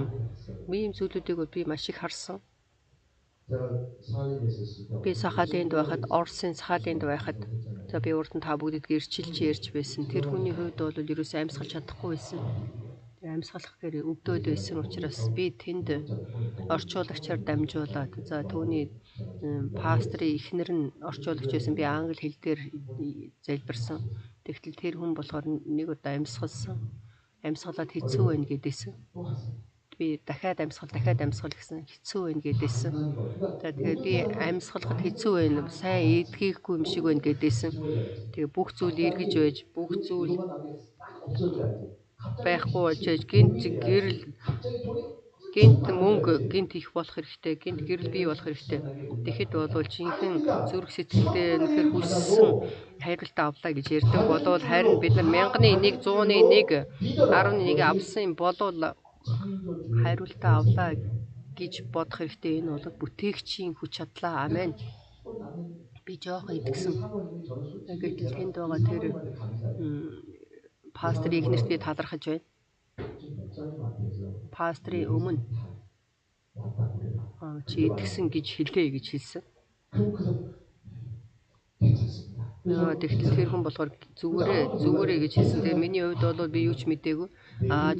Speaker 1: ийм зүйлүүдийг би маш их харсан. Би Сахалинд байхад, Орсын Сахалинд байхад за би урд нь та бүгдэд гэрчилж ярьж байсан. Тэр хүний хувьд бол ерөөсөө амьсгалж чадахгүй байсан. Амьсгалах гэр өвдөөд байсан учраас би тэнд орчуулагчаар дамжуулаад за түүний пастрын эхнэр нь орчуулагч байсан. Би англи хэл дээр залбирсан. Тэгтэл тэр хүн болохоор нэг удаа амьсгалсан. Амьсгалаад хэцүү байна гэдээсэн. Би дахиад амьсгал гэсэн хэцүү байна гэдээсэн. За тэгээд би амьсгалахад хэцүү байна. Сайн эдгээхгүй юм шиг байна гэдээсэн. Тэгээ бүх зүйл эргэж байж, бүх зүйл байхгүй болж гинт мөнгө гинт их болох хэрэгтэй, гинт гэрэл бий болох хэрэгтэй. Тэгэхэд бол жинхэнэ зүрх сэтгэлдээ нөхөр хүссэн хариултаа авлаа гэж ярьдаг болвол харин бид нар 1000-ны 1, 100-ны 1, 11 авсан болвол хариултаа авлаа гэж бодох хэрэгтэй. Энэ бол бүтээгчийн хүч чадлаа. Амен. Би жоох идэгсэн. Гэтэл тэнд байгаа тэр пастрын эхнэрт би талархаж байна. Пастрын өмнө чи идэгсэн гэж хэлээ гэж хэлсэн. Тэгтэл тэр хүн болохоор зүгээрээ гэж хэлсэн. Тэгээ миний хувьд бол би юу ч мэдээгүй.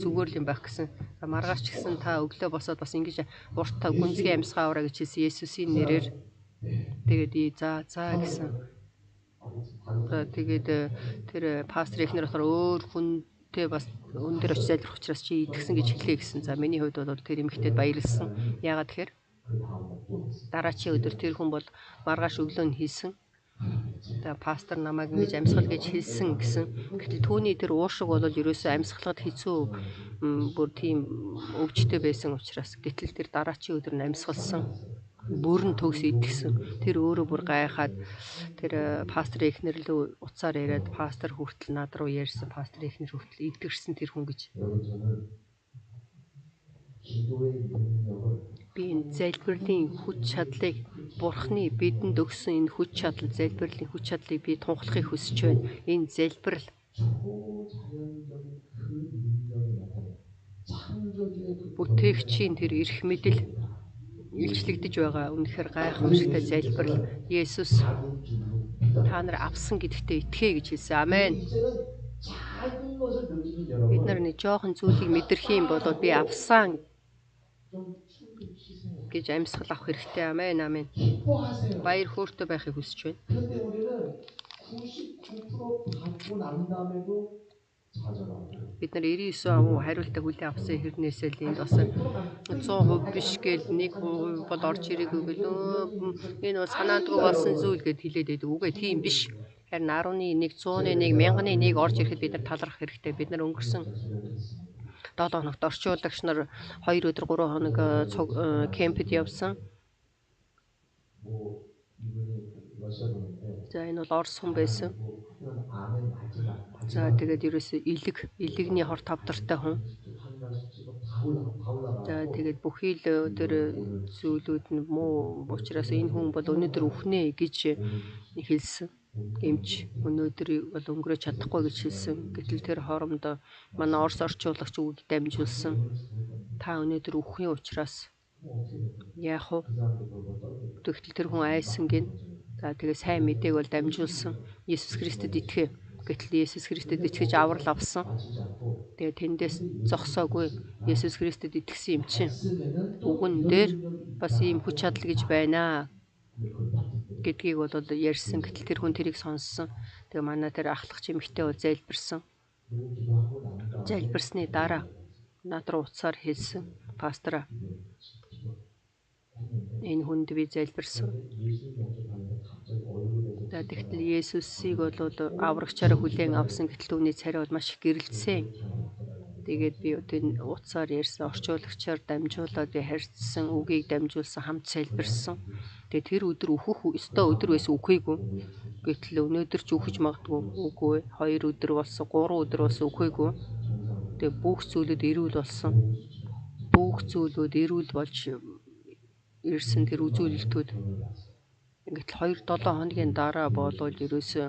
Speaker 1: Зүгээр л юм байх гэсэн. Маргааш ч гэсэн та өглөө босоод бас ингэж урт гүнзгий амьсгаа аваа гэж хэлсэн Есүсийн нэрээр. Тэгээд за гэсэн. Тэгээд тэр пастор эхнэр болохоор өөр хүнтэй бас өн дээр очиж залбирх учраас чи идэгсэн гэж хэлээ гэсэн. За миний хувьд бол тэр эмэгтэйд баярлсан. Яагаад тэгэхээр дараачийн өдөр тэр хүн бол маргааш өглөө нь хэлсэн. Тэгээ пастор намайг ингэж амьсгал гэж хэлсэн гэсэн. Гэтэл түүний тэр уушиг бол ерөөсөө амьсгалахад хэцүү бүр тийм өвчтэй байсан учраас гэтэл тэр дараачийн өдөр нь амьсгалсан. Бүрэн төгс идэгсэн. Тэр өөрөө бүр гайхаад тэр пастор эхнэр л уцаар яриад пастор хүртэл над руу ярьсан. Пастор эхнэр хүртэл идэгсэн тэр хүн гэж.
Speaker 2: 기도의 능력을
Speaker 1: Би энэ залбирлын хүч чадлыг Бурхны бидэнд өгсөн энэ хүч чадал, залбирлын хүч чадлыг би тунхлахыг хүсэж байна. Энэ залбирал
Speaker 2: 초자연적인 그 능력이 나타내 창조주의 그
Speaker 1: бүтээгчийн тэр эрх мэдэл илчлэгдэж байгаа үнэхээр гайхамшигтай залбирал. Есүс
Speaker 2: 받은 줄로 믿어라.
Speaker 1: та нар авсан гэдэгтээ итгэе гэж хэлсэн. Амен.
Speaker 2: 이제는 작은 것을 느끼는
Speaker 1: Бид
Speaker 2: 여러분
Speaker 1: нар нэг жоохон зүйлийг мэдэрх юм бол би авсан
Speaker 2: 좀 춤을 추세요.
Speaker 1: гэж амьсгал авах хэрэгтэй. Амен. Амен.
Speaker 2: 기뻐하세요.
Speaker 1: Баяр хөөртэй байхыг хүсэж байна.
Speaker 2: 그런데 우리는 99% 받고 난 다음에도 좌절하고
Speaker 1: Бид нар 99% хариултаа хүлээн авсан хэрнээсээ л энд бас 100% биш гээл 1% бол орж ирээгүй гэл энэ бол санаандгүй болсон зүйл гэд хэлээд байдаг. Үгүй тийм биш. Харин 10-1, 100-1, 1000-1 орж ирэхэд бид нар талархах хэрэгтэй. Бид нар өнгөрсөн 7 хоногт орчуулагч нар 2 өдөр 3 хоног кемпэд явсан.
Speaker 2: 뭐 이분이 러시아 분인데
Speaker 1: За энэ бол Орос хүн байсан.
Speaker 2: 하면 암에 맞지가
Speaker 1: За тэгээд ерөөсөө элэгний хор тавдартай хүн.
Speaker 2: 한달 수치가 다 올라가.
Speaker 1: За тэгээд бүхий л тэр зүйлүүд нь муу учраас энэ хүн бол өнөөдөр үхнэ гэж хэлсэн. Эмч өнөөдөр бол өнгөрөөж чадахгүй гэж хэлсэн. Гэтэл тэр хоорондоо манай Орос орчуулагч үг дамжуулсан. Та өнөөдөр үхэх учраас яах вэ? Тэгтэл тэр хүн айсан гин. За тэгээ сайн мэдээг бол дамжуулсан. Есүс Христэд итгэе. Гэтэл Есүс Христэд итгэж аврал авсан. Тэгээ тэндээс зогсоогүй. Есүс Христэд итгэсэн юм чинь. Үгэн дээр бас ийм хүч чадал гэж байна гэдгийг бол ярьсан. Гэтэл тэр хүн тэрийг сонссон. Тэгээ манай тэр ахлагч эмэгтэй бол залбирсан. Залбирсны дараа над руу уцаар хэлсэн. Пастора энэ хүнд би залбирсан. За тэгтэл Есүсийг бол аврагчаараа хүлээн авсан. Гэтэл түүний царай бол маш их гэрэлтсэн. Тэгээд би тэр уцаар ярьсан орчуулагчаар дамжуулаад би харьцсан үгийг дамжуулсан хамт залбирсан. Тэгээд тэр өдөр өөхөх өстой өдөр байсан үхээгүй. Гэтэл өнөөдөр ч үхэж магадгүй. Үгүй. 2 өдөр болсон, 3 өдөр болсон үхээгүй. Тэгээд бүх зүйлүүд эрүүл болсон. Бүх зүйлүүд эрүүл болж ирсэн тэр үзүүлэлтүүд. Ингээд 2-7 хоногийн дараа болоод ерөөсөө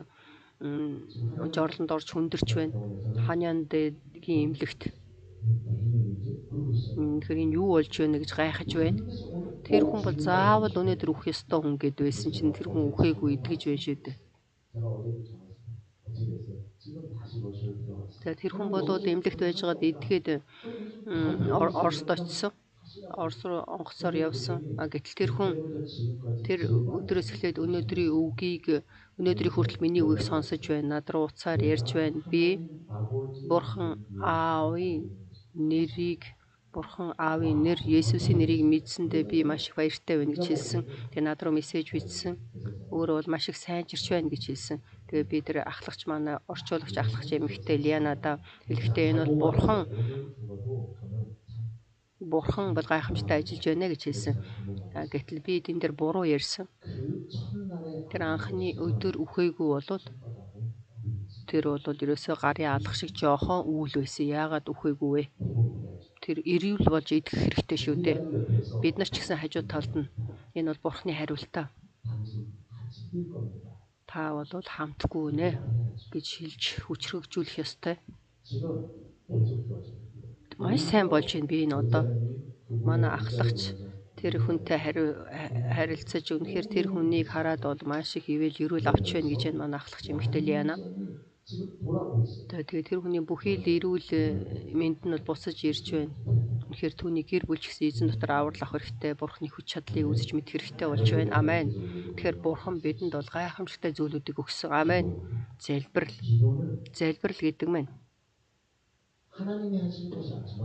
Speaker 1: жорлонд орж хүндэрч байна. Ханяандэгийн эмнэлэгт. Тэгэхээр энэ юу болж байна гэж гайхаж байна. Тэр хүн бол заавал өнөөдөр үхэх ёстой хүн гэд байсан чинь тэр хүн үхээгүй идгэж байна шүү дээ. За тэр хүн болоод эмнэлэгт байжгаад идгээд Оросд очсон. Орос руу онгоцоор явсан. Гэтэл тэр хүн тэр өдрөөс эхлээд өнөөдрийн хүртэл миний үгийг сонсож байна. Над руу уцаар ярьж байна. Би Бурхан Аавын нэр Есүсийн нэрийг мэдсэндээ би маш их баяртай байна гэж хэлсэн. Тэгээ над руу мессеж бичсэн. Өөрөө бол маш их сайнчирч байна гэж хэлсэн. Тэгээ би тэр ахлагч манай орчуулагч ахлагч эмэгтэй Лианада хэлэхдээ энэ бол Бурхан бол гайхамшигтай ажиллаж байна гэж хэлсэн. Гэтэл би тэн дээр буруу ярьсан. Тэр анхны өдөр үхээгүй болоод тэр бол ерөөсөө гарын алах шиг жоохон үүл байсан. Яагаад үхээгүй вэ? Тэр эрүүл болж идэх хэрэгтэй шүү дээ. Бид нар ч гэсэн хажуу талд нь энэ бол Бурханы хариултаа. Та бол хамтгүй нэ гэж хэлж хүчрхэгжүүлэх ёстой. Маш сайн болж байна би энэ одоо. Манай ахлагч тэр хүнтэй харилцаж үнэхээр тэр хүнийг хараад бол маш их ивэл эрүүл авч байна гэж байна манай ахлагч эмэгтэй Лиана. Тэгээ тэр хүний бүхий л эрүүл мэнд нь бол буцаж ирж байна. Үнэхээр түүний гэр бүл ч гэсэн эзэн дотор аврал авах хэрэгтэй. Бурханы хүч чадлыг үзэж мэдэх хэрэгтэй болж байна. Амен. Тэгэхээр Бурхан бидэнд бол гайхамшигтай зүйлүүдийг өгсөн. Амен. Залбирал гэдэг мэн.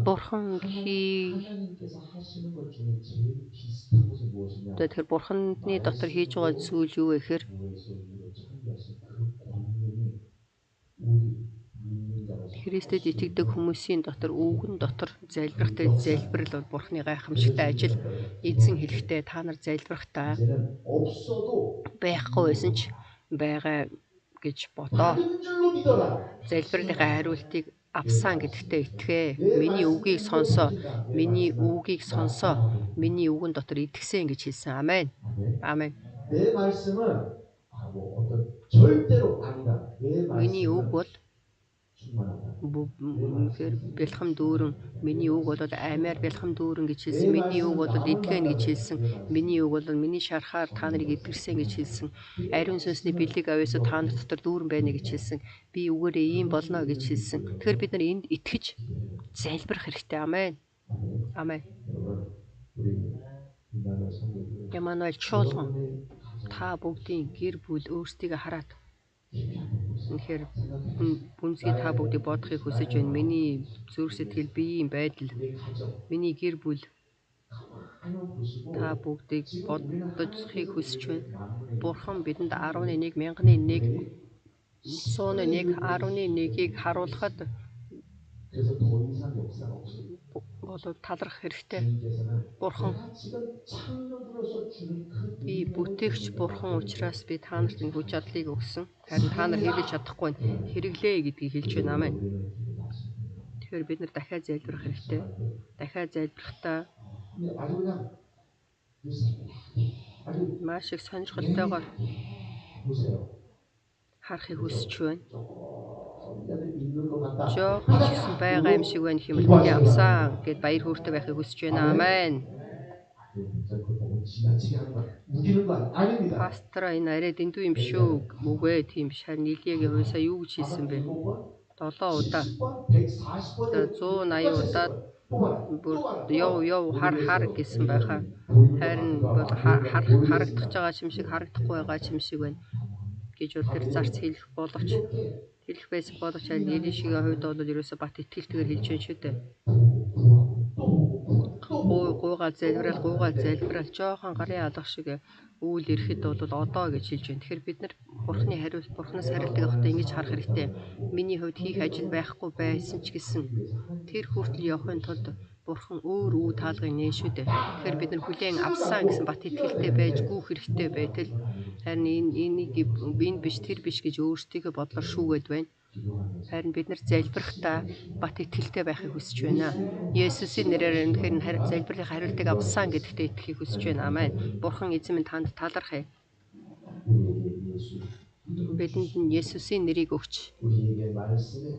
Speaker 1: Бурхан Тэгэхээр Бурханы дотор хийж байгаа зүйл юу вэ гэхээр Христэд итгэдэг хүмүүсийн дотор өвгөн дотор залбирахтай залбирал бол Бурханы гайхамшигтай ажил. Эзэн хэлэхдээ та нар залбирахтаа байхгүй байсан ч байгаа гэж бодоо. Залбирлынхаа хариултыг авсан гэдэгтээ итгэе. Миний үгийг сонсоо. Миний үгийг сонсоо. Миний үгэн дотор итгэсэн гэж хэлсэн. Амен. Амен.
Speaker 2: 내 말씀은 뭐 어떤 절대로 아니다. 내
Speaker 1: Миний үг
Speaker 2: 말씀은
Speaker 1: бол
Speaker 2: 충만하다.
Speaker 1: үнэхээр бэлхэм дүүрэн. Миний үг бол аймаар бэлхэм дүүрэн гэж хэлсэн. Миний үг бол эдгэн гэж хэлсэн. Миний үг бол миний шарахаар та нарыг эдгэрсэн гэж хэлсэн. Ариун сүнсний бэлэг авьяасаа та нар дотор дүүрэн байна гэж хэлсэн. Би үгээрээ ийм болно гэж хэлсэн. Тэгэхээр бид нар энд итгэж залбирах хэрэгтэй. Амен. Амен.
Speaker 2: 여러분, 우리 임마누엘 성도들
Speaker 1: Ямануэль чуулган та бүгдийн гэр бүл өөрсдийгөө хараад үнэхээр бүнзгий та бүгдийг бодохыг хүсэж байна. Миний зүрх сэтгэл биеийн байдал,
Speaker 2: 우리 가정
Speaker 1: миний гэр бүл
Speaker 2: 가만 보시고
Speaker 1: та бүгдийг бодохыг хүсэж байна.
Speaker 2: 만물의
Speaker 1: Бурхан бидэнд 11 мянганы 1 сууны 1 11-ийг харуулхад
Speaker 2: 그래서 더 이상 역사가 없어요.
Speaker 1: болоо талархах хэрэгтэй.
Speaker 2: 주님께서는
Speaker 1: Бурхан
Speaker 2: 내가 지금 창조주로서 주는 그
Speaker 1: би бүтээгч бурхан учраас би та нарт энэ хүч чадлыг өгсөн. Харин та нар хэрэглэж чадахгүй нь хэрэглээ гэдгийг хэлж байна. Амен. Тэгэхээр бид нар дахиад залбирах хэрэгтэй. Дахиад залбирахдаа
Speaker 2: 근데 아주 그냥 아주
Speaker 1: маш их сонирхолтойгоор
Speaker 2: 보세요.
Speaker 1: харахыг хүсэж байна.
Speaker 2: 조금 있는 것 같다.
Speaker 1: Жохон ч гэсэн байгаа юм шиг байна хэмээл хүний авсан гэд баяр хөөртэй байхыг хүсэж байна. Амен.
Speaker 2: 너무 지나치게 하는 거 우기는 거 아닙니다.
Speaker 1: Пастор энэ арай дэндүү юм шүү. Үгүй тийм биш. Харин Илиягийн хувьсаа юу гэж хэлсэн бэ? 7 удаа 180 удаад бүр яв хар гэсэн байхаа. Харин бол харагдах байгаа юм шиг харагдахгүй байгаа юм шиг байна гэж бол тэр зарц хэлэх байсан боловч харин Илишигийн хувьд бол ерөөсө бат итгэлтэйгээр хэлж байна шүү дээ. Гуугаал залбирал жоохон гарын алах шиг үйл ирэхэд бол одоо гэж хэлж байна. Тэгэхээр бид нар Бурханаас харилдаг явахдаа ингэж харах хэрэгтэй. Миний хувьд хийх ажил байхгүй байсан ч гэсэн тэр хүртэл явахын тулд Бурхан өөр үе таалгыг нээн шүү дээ. Тэгэхээр бид нар хүлээн авсан гэсэн бат итгэлтэй байж гүйх хэрэгтэй байтал харин энэ биш тэр биш гэж өөрсдийгөө бодлоор шүүгээд байна. Харин бид нар залбирахдаа бат итгэлтэй байхыг хүсэж байна. Есүсийн нэрээр үнэхээр залбирлын хариултыг авсан гэдэгтээ итгэхийг хүсэж байна. Амен. Бурхан эзэн минь танд талархъя. Бидэнд Есүсийн нэрийг өгч